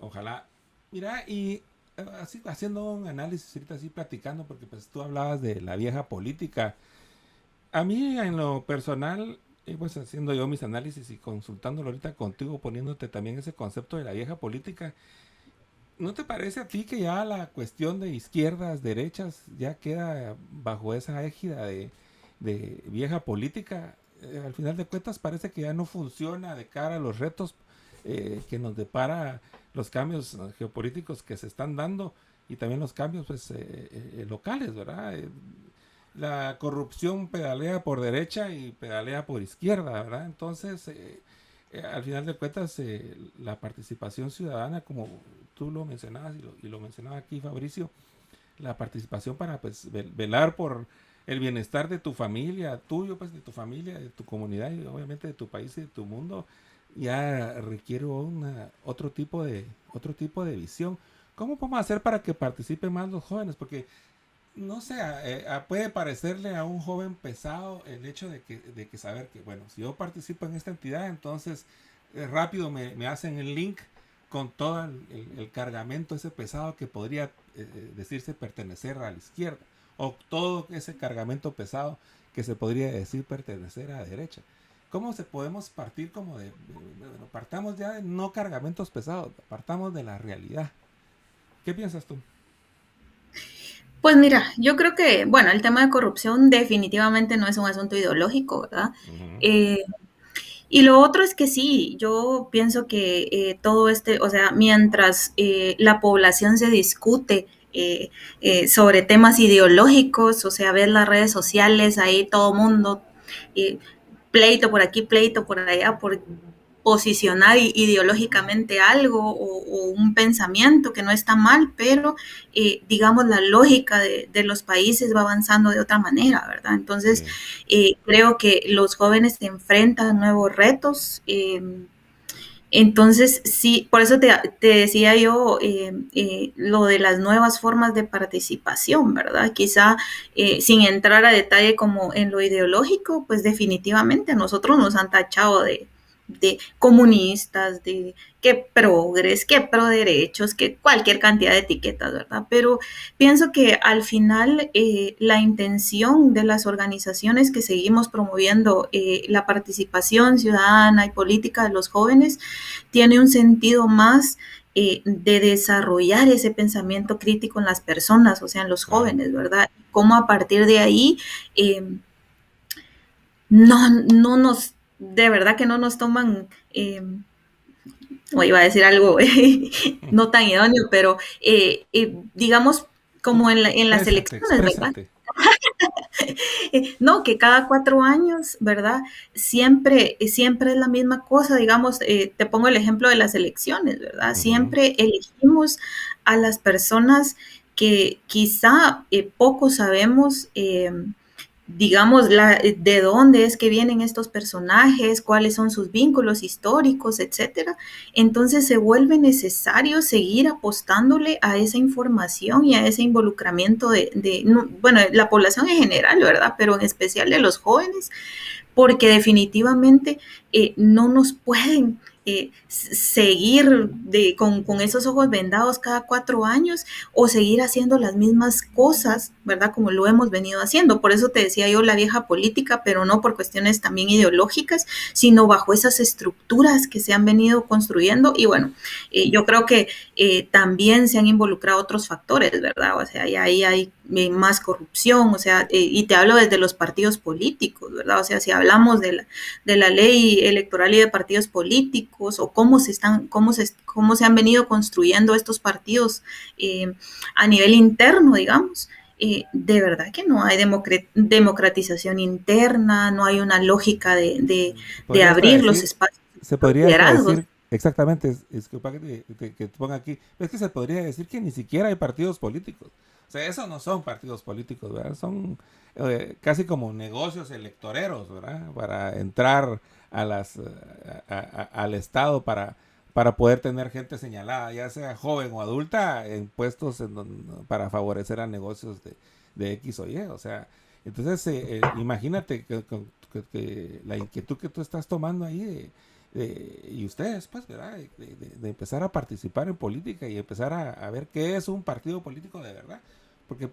Ojalá. Mira, y así haciendo un análisis ahorita así platicando, porque pues tú hablabas de la vieja política. A mí en lo personal, pues haciendo yo mis análisis y consultándolo ahorita contigo, poniéndote también ese concepto de la vieja política, ¿no te parece a ti que ya la cuestión de izquierdas, derechas, ya queda bajo esa égida de vieja política? Al final de cuentas parece que ya no funciona de cara a los retos que nos depara los cambios geopolíticos que se están dando y también los cambios pues, locales, ¿verdad? La corrupción pedalea por derecha y pedalea por izquierda, ¿verdad? Entonces, al final de cuentas, la participación ciudadana, como tú lo mencionabas y lo mencionaba aquí Fabricio, la participación para pues velar por el bienestar de tu familia, tuyo, pues de tu familia, de tu comunidad y obviamente de tu país y de tu mundo, ya requiere otro tipo de visión. ¿Cómo podemos hacer para que participen más los jóvenes? Porque no sé, puede parecerle a un joven pesado el hecho de que saber que, bueno, si yo participo en esta entidad, entonces rápido me hacen el link con todo el cargamento ese pesado que podría decirse pertenecer a la izquierda, o todo ese cargamento pesado que se podría decir pertenecer a la derecha. ¿Cómo se podemos partir como bueno, partamos ya de no cargamentos pesados, partamos de la realidad? ¿Qué piensas tú? Pues mira, yo creo que, bueno, el tema de corrupción definitivamente no es un asunto ideológico, ¿verdad? Ujú. Eh, y lo otro es que sí, yo pienso que todo o sea, mientras la población se discute sobre temas ideológicos, o sea, ves las redes sociales, ahí todo mundo, eh, pleito por allá, por posicionar ideológicamente algo o un pensamiento que no está mal, pero digamos la lógica de los países va avanzando de otra manera, ¿verdad? Entonces, Sí. creo que los jóvenes se enfrentan a nuevos retos. Entonces, sí, por eso te decía yo lo de las nuevas formas de participación, ¿verdad? Quizá sin entrar a detalle como en lo ideológico, pues definitivamente a nosotros nos han tachado de comunistas, de que progres, que pro derechos, que cualquier cantidad de etiquetas, ¿verdad? Pero pienso que al final la intención de las organizaciones que seguimos promoviendo la participación ciudadana y política de los jóvenes tiene un sentido más de desarrollar ese pensamiento crítico en las personas, o sea, en los Claro. jóvenes, ¿verdad? Cómo a partir de ahí no nos, de verdad que no nos toman, o iba a decir algo no tan idóneo, pero digamos como en las Exprésate, elecciones, ¿verdad? exprésate. No, que cada 4 años, ¿verdad? Siempre es la misma cosa, digamos, te pongo el ejemplo de las elecciones, ¿verdad? Ujú. Siempre elegimos a las personas que quizá poco sabemos, digamos, de dónde es que vienen estos personajes, cuáles son sus vínculos históricos, etcétera. Entonces se vuelve necesario seguir apostándole a esa información y a ese involucramiento bueno, la población en general, ¿verdad? Pero en especial de los jóvenes, porque definitivamente no nos pueden seguir con esos ojos vendados cada 4 años o seguir haciendo las mismas cosas, ¿verdad? Como lo hemos venido haciendo. Por eso te decía yo la vieja política, pero no por cuestiones también ideológicas, sino bajo esas estructuras que se han venido construyendo. Y bueno, yo creo que también se han involucrado otros factores, ¿verdad? O sea, ahí hay más corrupción, o sea, y te hablo desde los partidos políticos, ¿verdad? O sea, si hablamos de la ley electoral y de partidos políticos o cómo se han venido construyendo estos partidos a nivel interno, digamos. De verdad que no hay democratización interna, no hay una lógica de Podría hasta abrir los decir, espacios se a los podría hasta liderazgos. decir, exactamente, disculpa que te ponga aquí, es que se podría decir que ni siquiera hay partidos políticos. O sea, esos no son partidos políticos, ¿verdad? Son casi como negocios electoreros, ¿verdad? Para entrar a al Estado para poder tener gente señalada, ya sea joven o adulta, en puestos para favorecer a negocios de X o Y. O sea, entonces imagínate que la inquietud que tú estás tomando ahí y ustedes, pues, ¿verdad? De empezar a participar en política y empezar a ver qué es un partido político de verdad. Porque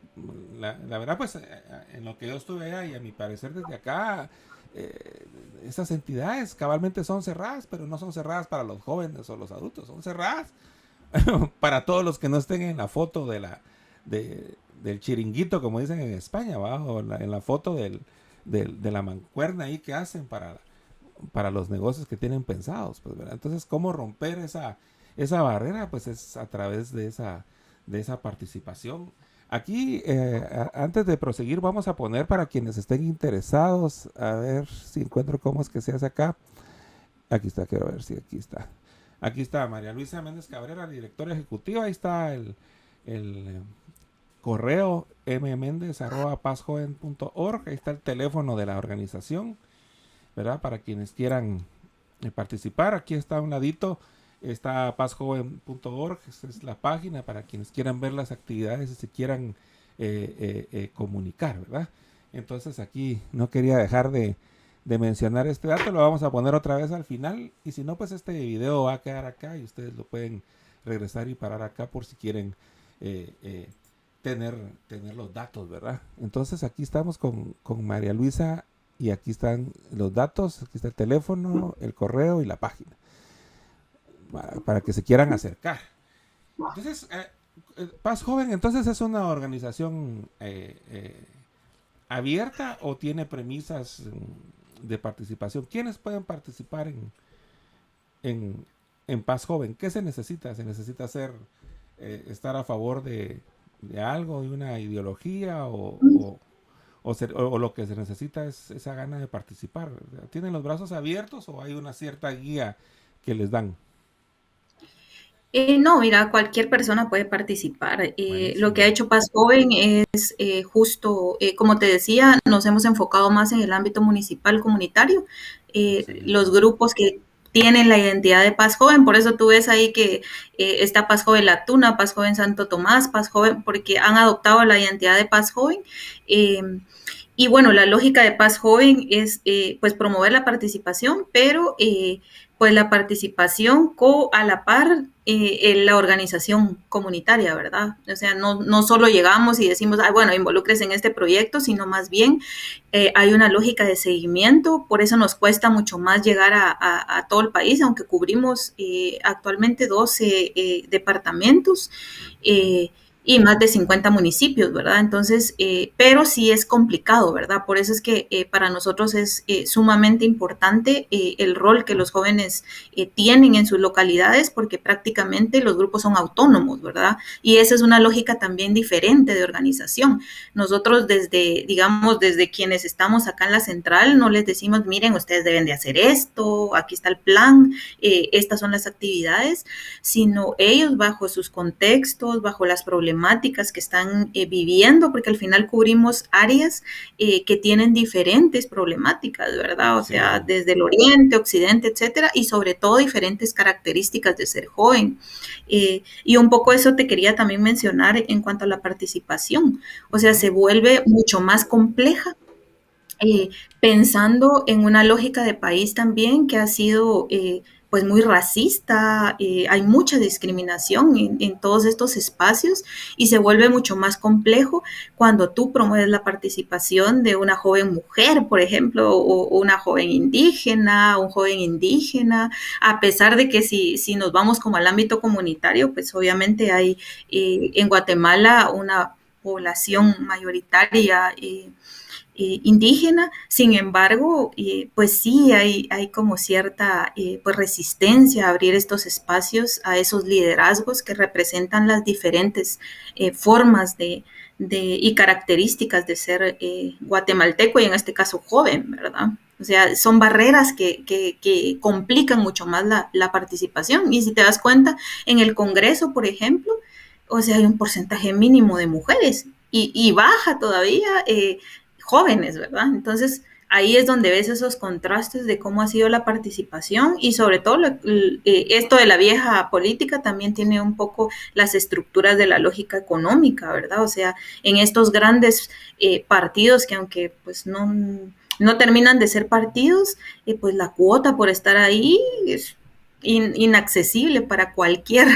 la verdad, pues, en lo que yo estuve allá y a mi parecer desde acá, esas entidades cabalmente son cerradas, pero no son cerradas para los jóvenes o los adultos, son cerradas para todos los que no estén en la foto del chiringuito, como dicen en España, ¿va? O en la foto de la mancuerna ahí que hacen para los negocios que tienen pensados, pues, ¿verdad? Entonces, ¿cómo romper esa barrera? Pues es a través de esa participación. Aquí, antes de proseguir, vamos a poner para quienes estén interesados, a ver si encuentro cómo es que se hace acá. Aquí está, quiero ver si aquí está. Aquí está María Luisa Méndez Cabrera, directora ejecutiva. Ahí está el correo mmendez@pazjoven.org. Ahí está el teléfono de la organización, ¿verdad? Para quienes quieran participar. Aquí está a un ladito, está pazjoven.org, esa es la página para quienes quieran ver las actividades y se quieran comunicar, ¿verdad? Entonces aquí no quería dejar de mencionar este dato, lo vamos a poner otra vez al final y si no, pues este video va a quedar acá y ustedes lo pueden regresar y parar acá por si quieren tener los datos, ¿verdad? Entonces aquí estamos con María Luisa y aquí están los datos, aquí está el teléfono, el correo y la página para que se quieran acercar. Entonces, Paz Joven, entonces es una organización abierta o tiene premisas de participación. ¿Quiénes pueden participar en Paz Joven? ¿Qué se necesita? ¿Se necesita estar a favor de algo, de una ideología o lo que se necesita es esa gana de participar? ¿Tienen los brazos abiertos o hay una cierta guía que les dan? No, mira, cualquier persona puede participar. Lo que ha Buenísimo. hecho Paz Joven es justo, como te decía, nos hemos enfocado más en el ámbito municipal comunitario. Excelente. Los grupos que tienen la identidad de Paz Joven, por eso tú ves ahí que está Paz Joven La Tuna, Paz Joven Santo Tomás, Paz Joven, porque han adoptado la identidad de Paz Joven. Eh, y bueno, la lógica de Paz Joven es pues promover la participación, pero pues la participación a la par en la organización comunitaria, ¿verdad? O sea, no solo llegamos y decimos, ah, bueno, involúcrese en este proyecto, sino más bien hay una lógica de seguimiento, por eso nos cuesta mucho más llegar a todo el país, aunque cubrimos actualmente 12 departamentos. Y más de 50 municipios, ¿verdad? Entonces, pero sí es complicado, ¿verdad? Por eso es que para nosotros es sumamente importante el rol que los jóvenes tienen en sus localidades, porque prácticamente los grupos son autónomos, ¿verdad? Y esa es una lógica también diferente de organización. Nosotros digamos, desde quienes estamos acá en la central, no les decimos, miren, ustedes deben de hacer esto, aquí está el plan, estas son las actividades, sino ellos bajo sus contextos, bajo las problemáticas que están viviendo, porque al final cubrimos áreas que tienen diferentes problemáticas, ¿verdad? O sea, Sí. desde el oriente, occidente, etcétera, y sobre todo diferentes características de ser joven. Y un poco eso te quería también mencionar en cuanto a la participación. O sea, Ujú. se vuelve mucho más compleja pensando en una lógica de país también que ha sido pues muy racista, hay mucha discriminación en todos estos espacios y se vuelve mucho más complejo cuando tú promueves la participación de una joven mujer, por ejemplo, o una joven indígena, un joven indígena, a pesar de que si nos vamos como al ámbito comunitario, pues obviamente hay en Guatemala una población mayoritaria indígena. Sin embargo, pues sí hay como cierta pues resistencia a abrir estos espacios a esos liderazgos que representan las diferentes formas y características de ser guatemalteco y en este caso joven, ¿verdad? O sea, son barreras que complican mucho más la participación. Y si te das cuenta, en el Congreso, por ejemplo, o sea, hay un porcentaje mínimo de mujeres y baja todavía jóvenes, ¿verdad? Entonces, ahí es donde ves esos contrastes de cómo ha sido la participación y sobre todo esto de la vieja política también tiene un poco las estructuras de la lógica económica, ¿verdad? O sea, en estos grandes partidos que aunque pues no terminan de ser partidos, pues la cuota por estar ahí es inaccesible para cualquier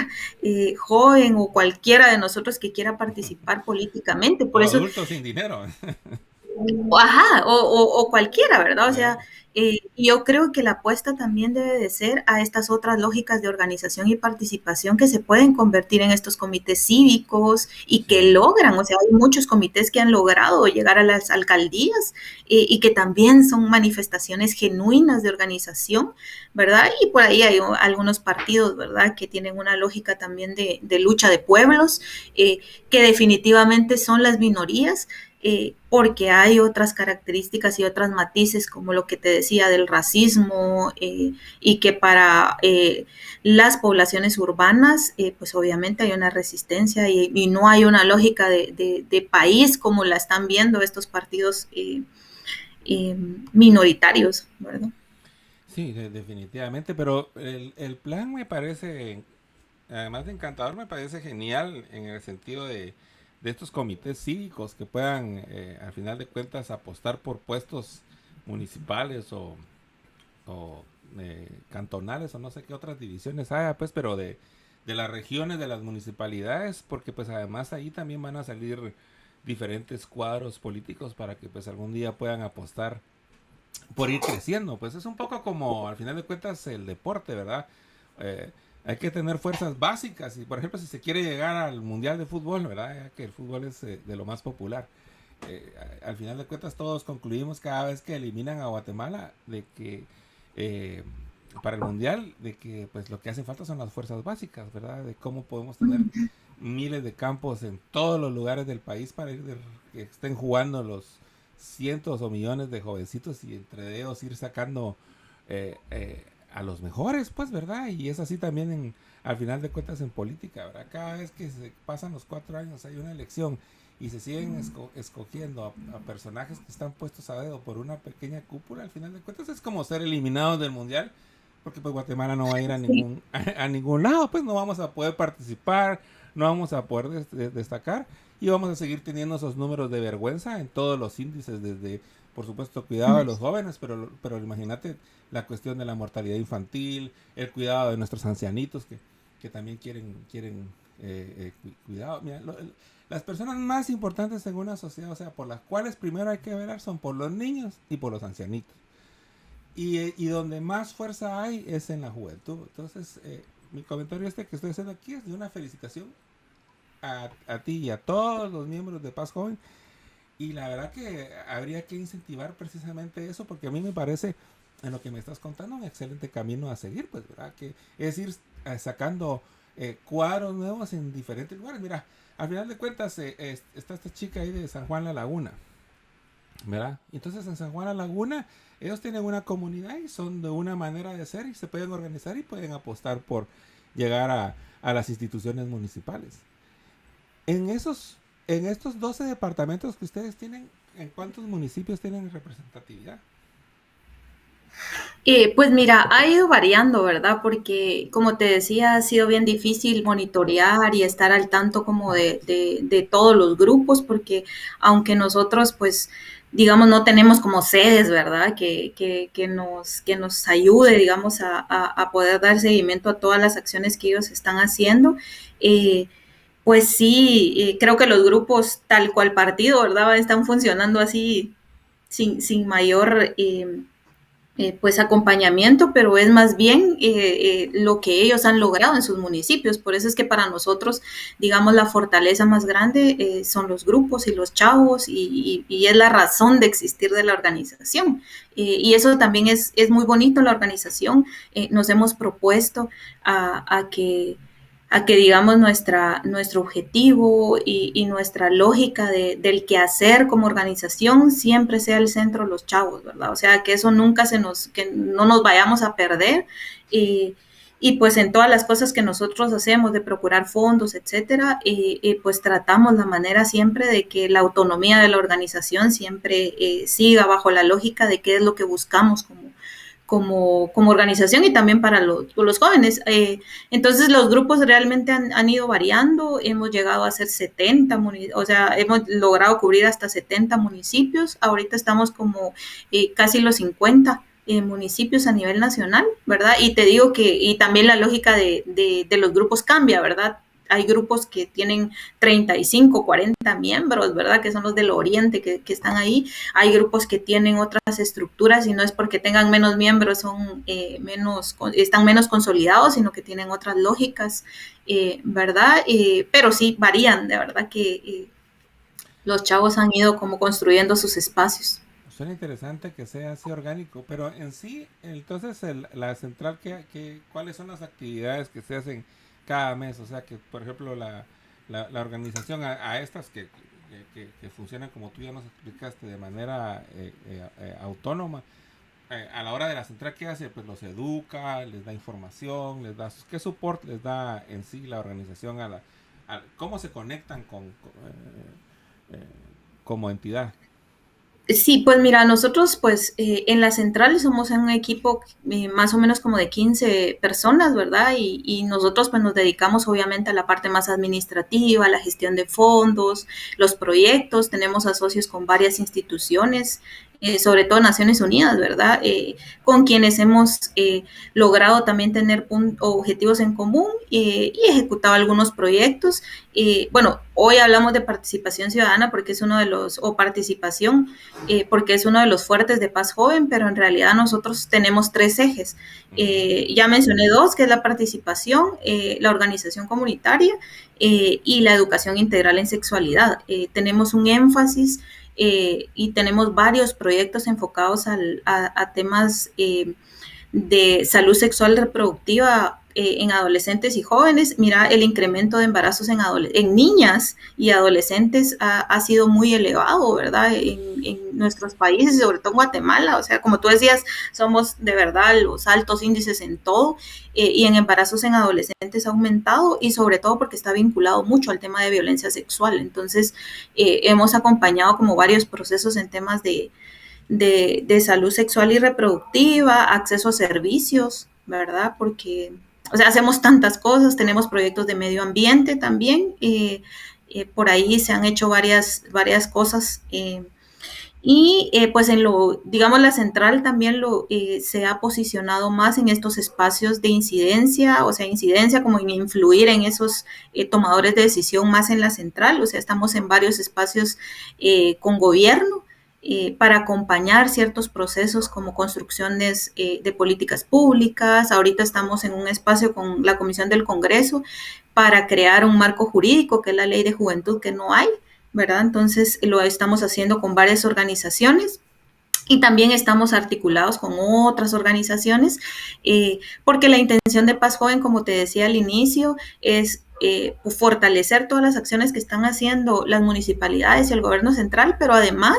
joven o cualquiera de nosotros que quiera participar políticamente. O Por eso adultos sin dinero. ajá, o cualquiera, ¿verdad? O sea, yo creo que la apuesta también debe de ser a estas otras lógicas de organización y participación que se pueden convertir en estos comités cívicos y que Sí. logran, o sea, hay muchos comités que han logrado llegar a las alcaldías y que también son manifestaciones genuinas de organización, ¿verdad? Y por ahí hay algunos partidos, ¿verdad?, que tienen una lógica también de lucha de pueblos, que definitivamente son las minorías porque hay otras características y otras matices, como lo que te decía del racismo, y que para las poblaciones urbanas, pues obviamente hay una resistencia y no hay una lógica de país como la están viendo estos partidos eh, minoritarios, ¿verdad? Sí, definitivamente, pero el plan me parece, además de encantador, me parece genial en el sentido de estos comités cívicos que puedan, al final de cuentas, apostar por puestos municipales o cantonales o no sé qué otras divisiones haya, pues, pero de las regiones, de las municipalidades, porque pues además ahí también van a salir diferentes cuadros políticos para que pues algún día puedan apostar por ir creciendo. Pues es un poco como, al final de cuentas, el deporte, ¿verdad? Eh, hay que tener fuerzas básicas. Y, por ejemplo, si se quiere llegar al Mundial de Fútbol, ¿verdad? Ya que el fútbol es de lo más popular. Al final de cuentas, todos concluimos cada vez que eliminan a Guatemala de que eh, para el Mundial, de que pues lo que hace falta son las fuerzas básicas, ¿verdad? De cómo podemos tener miles de campos en todos los lugares del país para que estén jugando los cientos o millones de jovencitos y entre dedos ir sacando a los mejores, pues, ¿verdad? Y es así también al final de cuentas en política, ¿verdad? Cada vez que se pasan los 4 años hay una elección y se siguen escogiendo a personajes que están puestos a dedo por una pequeña cúpula, al final de cuentas es como ser eliminados del mundial, porque pues Guatemala no va a ir a Sí. ningún lado, pues no vamos a poder participar, no vamos a poder destacar y vamos a seguir teniendo esos números de vergüenza en todos los índices, desde, por supuesto, cuidado de los jóvenes, pero imagínate la cuestión de la mortalidad infantil, el cuidado de nuestros ancianitos que también quieren cuidado. Mira, las personas más importantes en una sociedad, o sea, por las cuales primero hay que velar, son por los niños y por los ancianitos. Y donde más fuerza hay es en la juventud. Entonces, mi comentario que estoy haciendo aquí es de una felicitación a ti y a todos los miembros de Paz Joven. Y la verdad que habría que incentivar precisamente eso, porque a mí me parece, en lo que me estás contando, un excelente camino a seguir, pues, ¿verdad? Que es ir sacando cuadros nuevos en diferentes lugares. Mira, al final de cuentas, está esta chica ahí de San Juan La Laguna, ¿verdad? Entonces en San Juan La Laguna ellos tienen una comunidad y son de una manera de ser y se pueden organizar y pueden apostar por llegar a las instituciones municipales. En estos 12 departamentos que ustedes tienen, ¿en cuántos municipios tienen representatividad? Pues mira, ha ido variando, ¿verdad? Porque, como te decía, ha sido bien difícil monitorear y estar al tanto como de todos los grupos, porque aunque nosotros, pues, digamos, no tenemos como sedes, ¿verdad? Que nos ayude, digamos, a poder dar seguimiento a todas las acciones que ellos están haciendo. Eh, pues sí, creo que los grupos tal cual partido, ¿verdad? Están funcionando así sin mayor pues acompañamiento, pero es más bien lo que ellos han logrado en sus municipios. Por eso es que para nosotros, digamos, la fortaleza más grande son los grupos y los chavos y es la razón de existir de la organización. Y eso también es muy bonito la organización. Nos hemos propuesto a que digamos, nuestro objetivo y nuestra lógica del quehacer como organización siempre sea el centro los chavos, ¿verdad? O sea, que eso nunca que no nos vayamos a perder. Y pues en todas las cosas que nosotros hacemos de procurar fondos, etcétera, pues tratamos la manera siempre de que la autonomía de la organización siempre siga bajo la lógica de qué es lo que buscamos como organización y también para los jóvenes. Entonces los grupos realmente han ido variando, hemos llegado a ser 70, o sea, hemos logrado cubrir hasta 70 municipios, ahorita estamos como casi los 50 municipios a nivel nacional, ¿verdad? Y te digo que, y también la lógica de los grupos cambia, ¿verdad? Hay grupos que tienen 35, 40 miembros, ¿verdad? Que son los del oriente que están ahí. Hay grupos que tienen otras estructuras y no es porque tengan menos miembros, están menos consolidados, sino que tienen otras lógicas, ¿verdad? Pero sí varían, de verdad que los chavos han ido como construyendo sus espacios. Suena interesante que sea así orgánico, pero en sí, entonces la central, ¿cuáles son las actividades que se hacen cada mes? O sea, que por ejemplo la organización a estas que funcionan como tú ya nos explicaste de manera autónoma, a la hora de la central, ¿qué hace? Pues los educa, les da información, ¿qué soporte les da en sí la organización cómo se conectan como entidad? Sí, pues mira, nosotros pues en la central somos un equipo más o menos como de 15 personas, ¿verdad? Y nosotros pues nos dedicamos obviamente a la parte más administrativa, a la gestión de fondos, los proyectos, tenemos asocios con varias instituciones, sobre todo Naciones Unidas, ¿verdad? Con quienes hemos logrado también tener objetivos en común y ejecutado algunos proyectos. Bueno, hoy hablamos de participación ciudadana porque es uno de los, o participación, porque es uno de los fuertes de Paz Joven, pero en realidad nosotros tenemos tres ejes. Ya mencioné dos, que es la participación, la organización comunitaria y la educación integral en sexualidad. Tenemos un énfasis y tenemos varios proyectos enfocados a temas de salud sexual reproductiva en adolescentes y jóvenes. Mira, el incremento de embarazos en niñas y adolescentes ha sido muy elevado, ¿verdad? En nuestros países, sobre todo en Guatemala. O sea, como tú decías, somos de verdad los altos índices en todo y en embarazos en adolescentes ha aumentado y sobre todo porque está vinculado mucho al tema de violencia sexual. Entonces, hemos acompañado como varios procesos en temas de salud sexual y reproductiva, acceso a servicios, ¿verdad? Porque, o sea, hacemos tantas cosas, tenemos proyectos de medio ambiente también, por ahí se han hecho varias cosas. Pues digamos, la central también se ha posicionado más en estos espacios de incidencia, o sea, incidencia como en influir en esos tomadores de decisión más en la central, o sea, estamos en varios espacios con gobierno para acompañar ciertos procesos como construcciones de políticas públicas. Ahorita estamos en un espacio con la Comisión del Congreso para crear un marco jurídico, que es la Ley de Juventud, que no hay, ¿verdad? Entonces lo estamos haciendo con varias organizaciones y también estamos articulados con otras organizaciones, porque la intención de Paz Joven, como te decía al inicio, es fortalecer todas las acciones que están haciendo las municipalidades y el gobierno central, pero además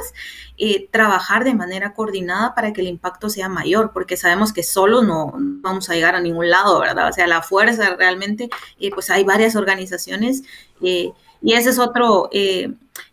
trabajar de manera coordinada para que el impacto sea mayor, porque sabemos que solo no vamos a llegar a ningún lado, ¿verdad? O sea, la fuerza realmente, pues hay varias organizaciones y ese es otro,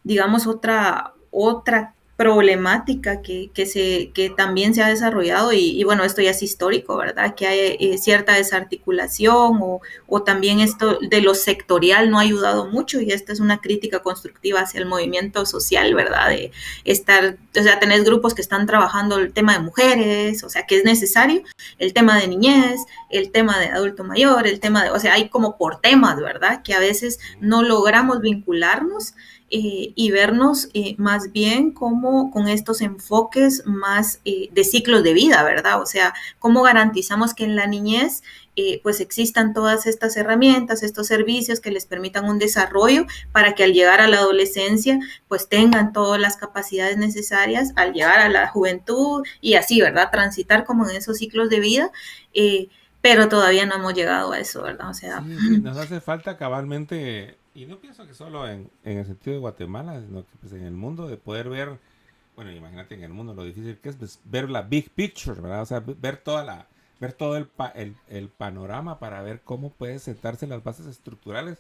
digamos, otra problemática que también se ha desarrollado y bueno, esto ya es histórico, ¿verdad? Que hay cierta desarticulación o también esto de lo sectorial no ha ayudado mucho y esta es una crítica constructiva hacia el movimiento social, ¿verdad? De estar, o sea, tenés grupos que están trabajando el tema de mujeres, o sea, que es necesario, el tema de niñez, el tema de adulto mayor, el tema de, o sea, hay como por temas, ¿verdad? Que a veces no logramos vincularnos y vernos más bien como con estos enfoques más de ciclos de vida, ¿verdad? O sea, cómo garantizamos que en la niñez pues existan todas estas herramientas, estos servicios que les permitan un desarrollo para que al llegar a la adolescencia pues tengan todas las capacidades necesarias al llegar a la juventud y así, ¿verdad? Transitar como en esos ciclos de vida, pero todavía no hemos llegado a eso, ¿verdad? O sea, Sí, sí, nos hace falta cabalmente, y no pienso que solo en el sentido de Guatemala, sino que pues en el mundo de poder ver, bueno, imagínate en el mundo lo difícil que es pues, ver la big picture, ¿verdad? O sea, ver todo el panorama para ver cómo pueden sentarse las bases estructurales,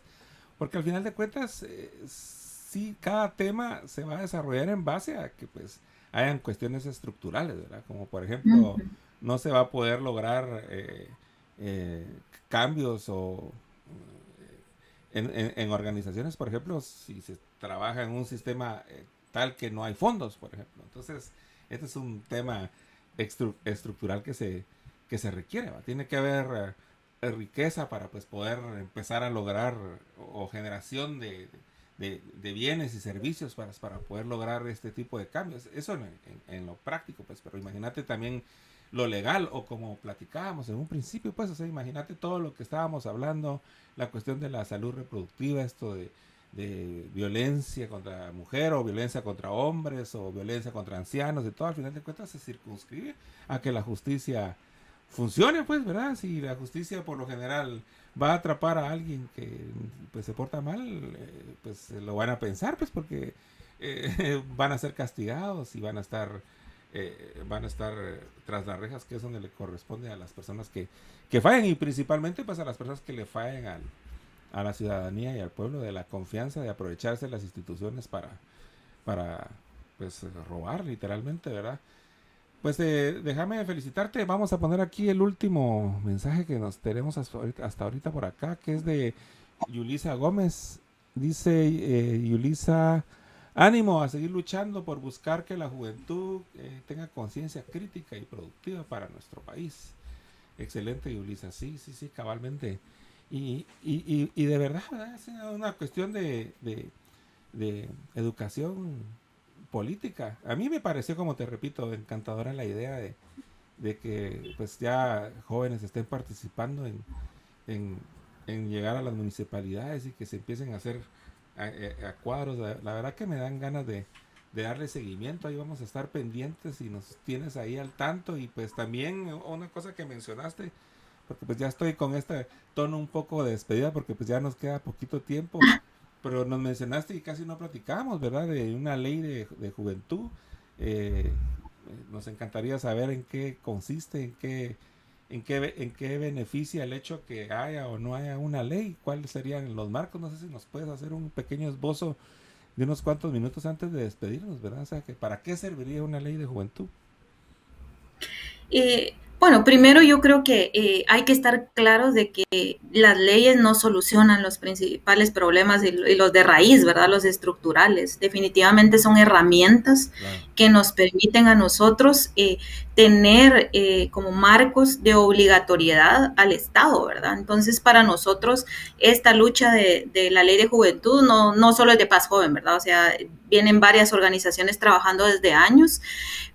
porque al final de cuentas, sí, cada tema se va a desarrollar en base a que pues hayan cuestiones estructurales, ¿verdad? Como por ejemplo, no se va a poder lograr eh, cambios o en organizaciones, por ejemplo, si se trabaja en un sistema tal que no hay fondos, por ejemplo. Entonces, este es un tema estructural que se requiere, ¿va? Tiene que haber riqueza para pues poder empezar a lograr o generación de bienes y servicios para poder lograr este tipo de cambios. Eso en lo práctico, pues, pero imagínate también lo legal o como platicábamos en un principio, pues, o sea, imagínate todo lo que estábamos hablando, la cuestión de la salud reproductiva, esto de violencia contra la mujer o violencia contra hombres o violencia contra ancianos, de todo, al final de cuentas se circunscribe a que la justicia funcione, pues, ¿verdad? Si la justicia por lo general va a atrapar a alguien que pues se porta mal, pues lo van a pensar, pues, porque van a ser castigados y van a estar tras las rejas, que es donde le corresponde a las personas que fallen y principalmente pues a las personas que le fallen a la ciudadanía y al pueblo de la confianza de aprovecharse de las instituciones para pues robar literalmente, ¿verdad? Pues déjame felicitarte. Vamos a poner aquí el último mensaje que nos tenemos hasta ahorita por acá, que es de Yulisa Gómez. Dice Yulisa, ánimo a seguir luchando por buscar que la juventud tenga conciencia crítica y productiva para nuestro país. Excelente, Yulisa. Sí, sí, sí, cabalmente. Y de verdad, ¿verdad? Es una cuestión de educación política. A mí me pareció, como te repito, encantadora la idea de que pues ya jóvenes estén participando en, en llegar a las municipalidades y que se empiecen a hacer a cuadros. La verdad que me dan ganas de darle seguimiento. Ahí vamos a estar pendientes y nos tienes ahí al tanto. Y pues también una cosa que mencionaste, porque pues ya estoy con este tono un poco de despedida porque pues ya nos queda poquito tiempo. Pero nos mencionaste y casi no platicamos, ¿verdad? De una ley de juventud. Eh, Nos encantaría saber en qué consiste, en qué beneficia el hecho que haya o no haya una ley, cuáles serían los marcos. No sé si nos puedes hacer un pequeño esbozo de unos cuantos minutos antes de despedirnos, ¿verdad? O sea, que ¿para qué serviría una ley de juventud? Bueno, primero yo creo que hay que estar claros de que las leyes no solucionan los principales problemas y los de raíz, ¿verdad? Los estructurales. Definitivamente son herramientas Claro. que nos permiten a nosotros tener como marcos de obligatoriedad al Estado, ¿verdad? Entonces, para nosotros, esta lucha de la ley de juventud no solo es de Paz Joven, ¿verdad? O sea, vienen varias organizaciones trabajando desde años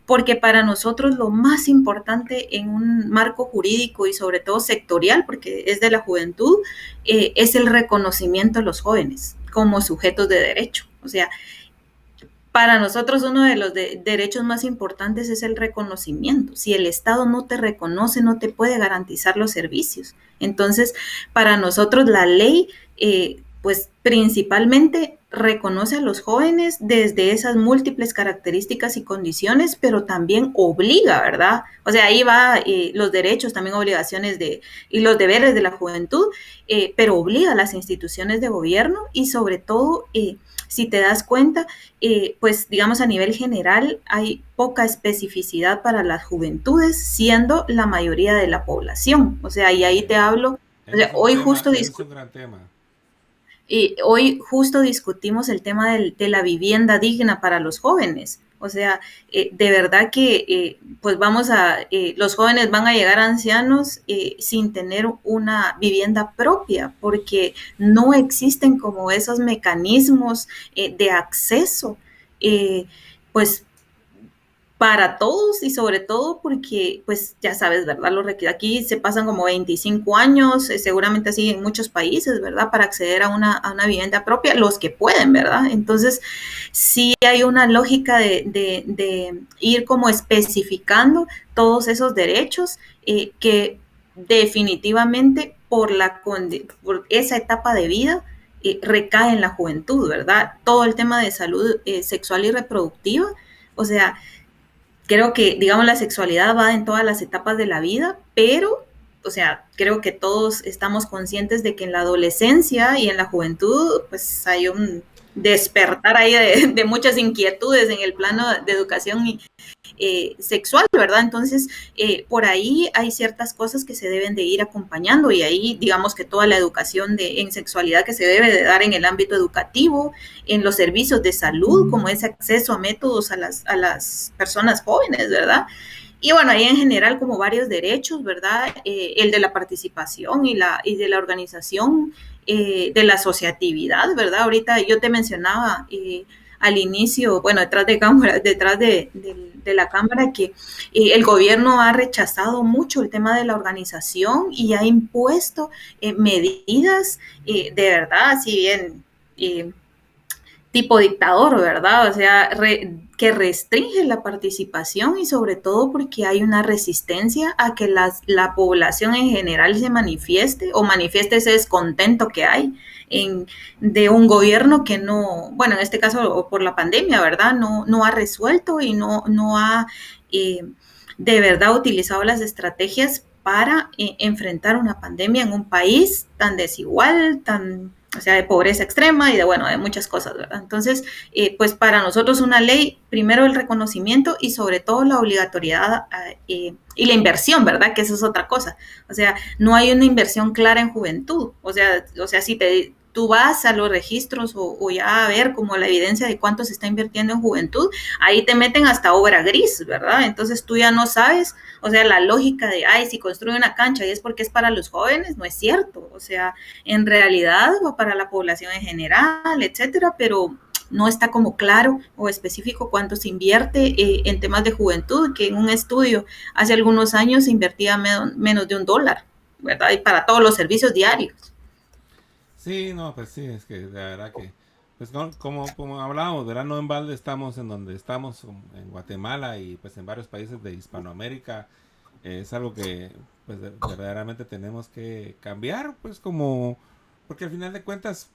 porque para nosotros lo más importante en un marco jurídico y sobre todo sectorial, porque es de la juventud, es el reconocimiento de los jóvenes como sujetos de derecho. O sea, para nosotros uno de los derechos más importantes es el reconocimiento. Si el Estado no te reconoce, no te puede garantizar los servicios. Entonces, para nosotros la ley, pues principalmente reconoce a los jóvenes desde esas múltiples características y condiciones, pero también obliga, ¿verdad? O sea, ahí va los derechos, también obligaciones y los deberes de la juventud, pero obliga a las instituciones de gobierno y sobre todo, si te das cuenta, pues digamos a nivel general hay poca especificidad para las juventudes, siendo la mayoría de la población. O sea, y ahí te hablo, o Ese sea, es un tema, ese es un gran tema. hoy justo discutimos el tema de la vivienda digna para los jóvenes. O sea, de verdad que pues los jóvenes van a llegar ancianos sin tener una vivienda propia, porque no existen como esos mecanismos de acceso, eh, pues para todos y sobre todo porque, pues ya sabes, ¿verdad? Aquí se pasan como 25 años, seguramente así en muchos países, ¿verdad? Para acceder a una vivienda propia, los que pueden, ¿verdad? Entonces, sí hay una lógica de ir como especificando todos esos derechos que definitivamente por esa etapa de vida recae en la juventud, ¿verdad? Todo el tema de salud sexual y reproductiva, o sea, creo que, digamos, la sexualidad va en todas las etapas de la vida, pero, o sea, creo que todos estamos conscientes de que en la adolescencia y en la juventud, pues hay un despertar ahí de muchas inquietudes en el plano de educación sexual, ¿verdad? Entonces, por ahí hay ciertas cosas que se deben de ir acompañando y ahí digamos que toda la educación en sexualidad que se debe de dar en el ámbito educativo, en los servicios de salud, como ese acceso a métodos a las personas jóvenes, ¿verdad? Y bueno, ahí en general como varios derechos, ¿verdad? El de la participación y de la organización, de la asociatividad, ¿verdad? Ahorita yo te mencionaba al inicio, bueno, detrás de la cámara, que el gobierno ha rechazado mucho el tema de la organización y ha impuesto medidas de verdad, si bien tipo dictador, ¿verdad? O sea, que restringe la participación y sobre todo porque hay una resistencia a que la población en general se manifieste o manifieste ese descontento que hay de un gobierno que no, bueno, en este caso por la pandemia, ¿verdad? No ha resuelto y no ha de verdad utilizado las estrategias para enfrentar una pandemia en un país tan desigual, o sea, de pobreza extrema y bueno, de muchas cosas, ¿verdad? Entonces, pues para nosotros una ley, primero el reconocimiento y sobre todo la obligatoriedad y la inversión, ¿verdad? Que eso es otra cosa. O sea, no hay una inversión clara en juventud. O sea si tú vas a los registros o ya a ver como la evidencia de cuánto se está invirtiendo en juventud, ahí te meten hasta obra gris, ¿verdad? Entonces tú ya no sabes, o sea, la lógica de, ay, si construye una cancha y es porque es para los jóvenes, no es cierto. O sea, en realidad o para la población en general, etcétera, pero no está como claro o específico cuánto se invierte en temas de juventud, que en un estudio hace algunos años se invertía menos de $1, ¿verdad? Y para todos los servicios diarios. Sí, no, pues sí, es que la verdad que, pues como hablábamos, ¿verdad? No en balde estamos en donde estamos, en Guatemala y pues en varios países de Hispanoamérica. Es algo que pues verdaderamente tenemos que cambiar, pues porque al final de cuentas,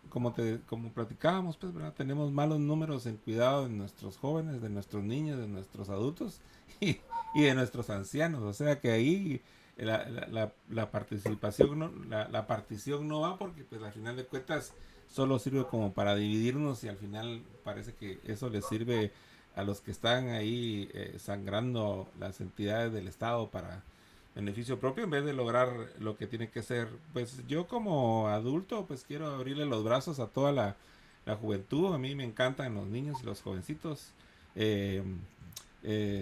como platicábamos, pues, ¿verdad? Tenemos malos números en cuidado de nuestros jóvenes, de nuestros niños, de nuestros adultos y, y de nuestros ancianos. O sea que ahí la participación, la partición no va porque pues al final de cuentas solo sirve como para dividirnos y al final parece que eso les sirve a los que están ahí sangrando las entidades del Estado para beneficio propio en vez de lograr lo que tiene que ser. Pues yo como adulto pues quiero abrirle los brazos a toda la juventud. A mí me encantan los niños y los jovencitos. Eh,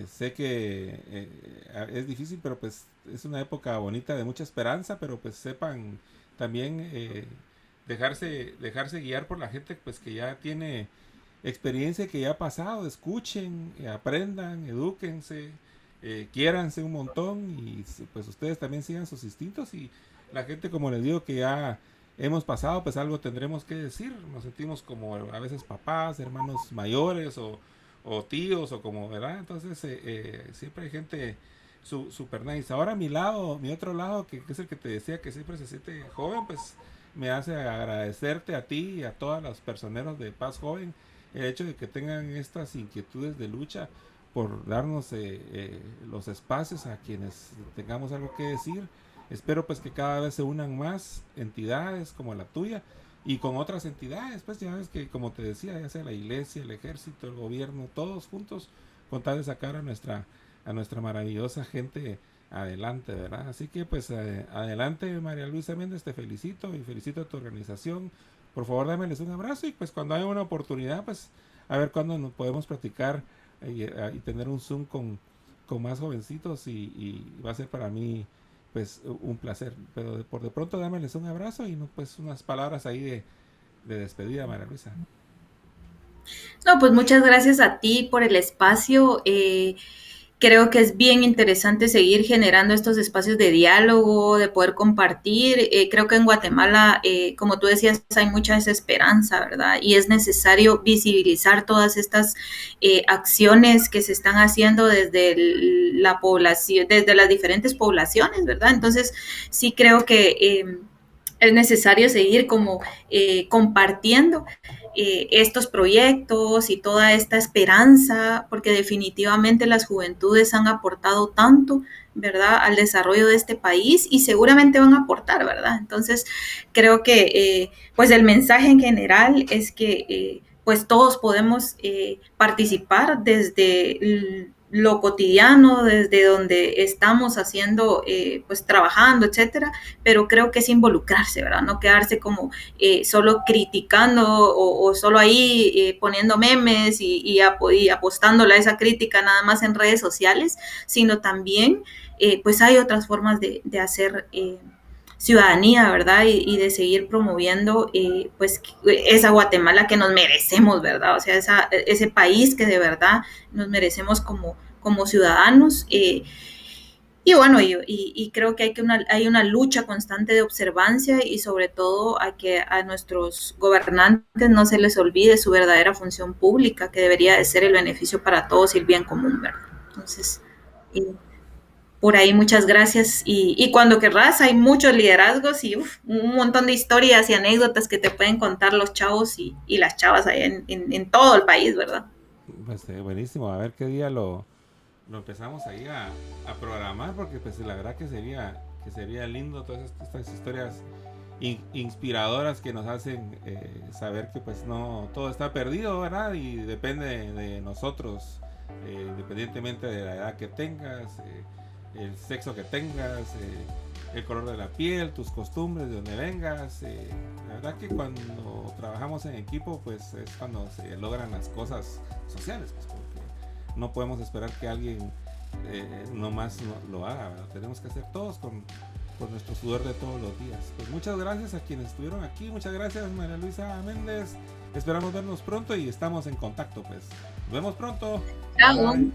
sé que es difícil, pero pues es una época bonita de mucha esperanza, pero pues sepan también dejarse guiar por la gente pues que ya tiene experiencia, que ya ha pasado. Escuchen, aprendan, edúquense, quiéranse un montón y pues ustedes también sigan sus instintos y la gente, como les digo, que ya hemos pasado, pues algo tendremos que decir. Nos sentimos como a veces papás, hermanos mayores o tíos o como, ¿verdad? Entonces siempre hay gente super nice. Ahora mi otro lado, que es el que te decía que siempre se siente joven, pues me hace agradecerte a ti y a todos los personeros de Paz Joven el hecho de que tengan estas inquietudes de lucha por darnos los espacios a quienes tengamos algo que decir. Espero pues que cada vez se unan más entidades como la tuya y con otras entidades, pues ya ves que como te decía, ya sea la iglesia, el ejército, el gobierno, todos juntos con tal de sacar a nuestra maravillosa gente adelante, ¿verdad? Así que pues adelante, María Luisa Méndez, te felicito y felicito a tu organización. Por favor, dámeles un abrazo y pues cuando haya una oportunidad, pues a ver cuándo nos podemos platicar y tener un Zoom con más jovencitos y va a ser para mí pues un placer. Pero por de pronto dámeles un abrazo y no, pues unas palabras ahí de despedida, María Luisa. No, pues muchas gracias a ti por el espacio. Creo que es bien interesante seguir generando estos espacios de diálogo, de poder compartir. Creo que en Guatemala, como tú decías, hay mucha desesperanza, ¿verdad? Y es necesario visibilizar todas estas acciones que se están haciendo desde la población, desde las diferentes poblaciones, ¿verdad? Entonces, sí creo que es necesario seguir como compartiendo estos proyectos y toda esta esperanza, porque definitivamente las juventudes han aportado tanto, ¿verdad?, al desarrollo de este país y seguramente van a aportar, ¿verdad? Entonces, creo que pues el mensaje en general es que pues todos podemos participar desde lo cotidiano, desde donde estamos haciendo, pues trabajando, etcétera, pero creo que es involucrarse, ¿verdad? No quedarse como solo criticando o solo ahí poniendo memes y apostándole a esa crítica nada más en redes sociales, sino también, pues hay otras formas de hacer ciudadanía, ¿verdad? Y de seguir promoviendo, pues, esa Guatemala que nos merecemos, ¿verdad? O sea, ese país que de verdad nos merecemos como ciudadanos. Y bueno, y creo que hay una lucha constante de observancia y sobre todo a que a nuestros gobernantes no se les olvide su verdadera función pública, que debería de ser el beneficio para todos y el bien común, ¿verdad? Entonces, por ahí muchas gracias y cuando querrás hay muchos liderazgos y un montón de historias y anécdotas que te pueden contar los chavos y las chavas allá en todo el país, ¿verdad? Pues buenísimo, a ver qué día lo empezamos ahí a programar porque pues la verdad que sería lindo todas estas historias inspiradoras que nos hacen saber que pues no todo está perdido, ¿verdad? Y depende de nosotros, independientemente de la edad que tengas, el sexo que tengas, el color de la piel, tus costumbres, de donde vengas. La verdad que cuando trabajamos en equipo pues es cuando se logran las cosas sociales, pues, porque no podemos esperar que alguien nomás lo haga, ¿verdad? Tenemos que hacer todos con nuestro sudor de todos los días. Pues muchas gracias a quienes estuvieron aquí, muchas gracias María Luisa Méndez, esperamos vernos pronto y estamos en contacto, pues nos vemos pronto. Chao. Bye.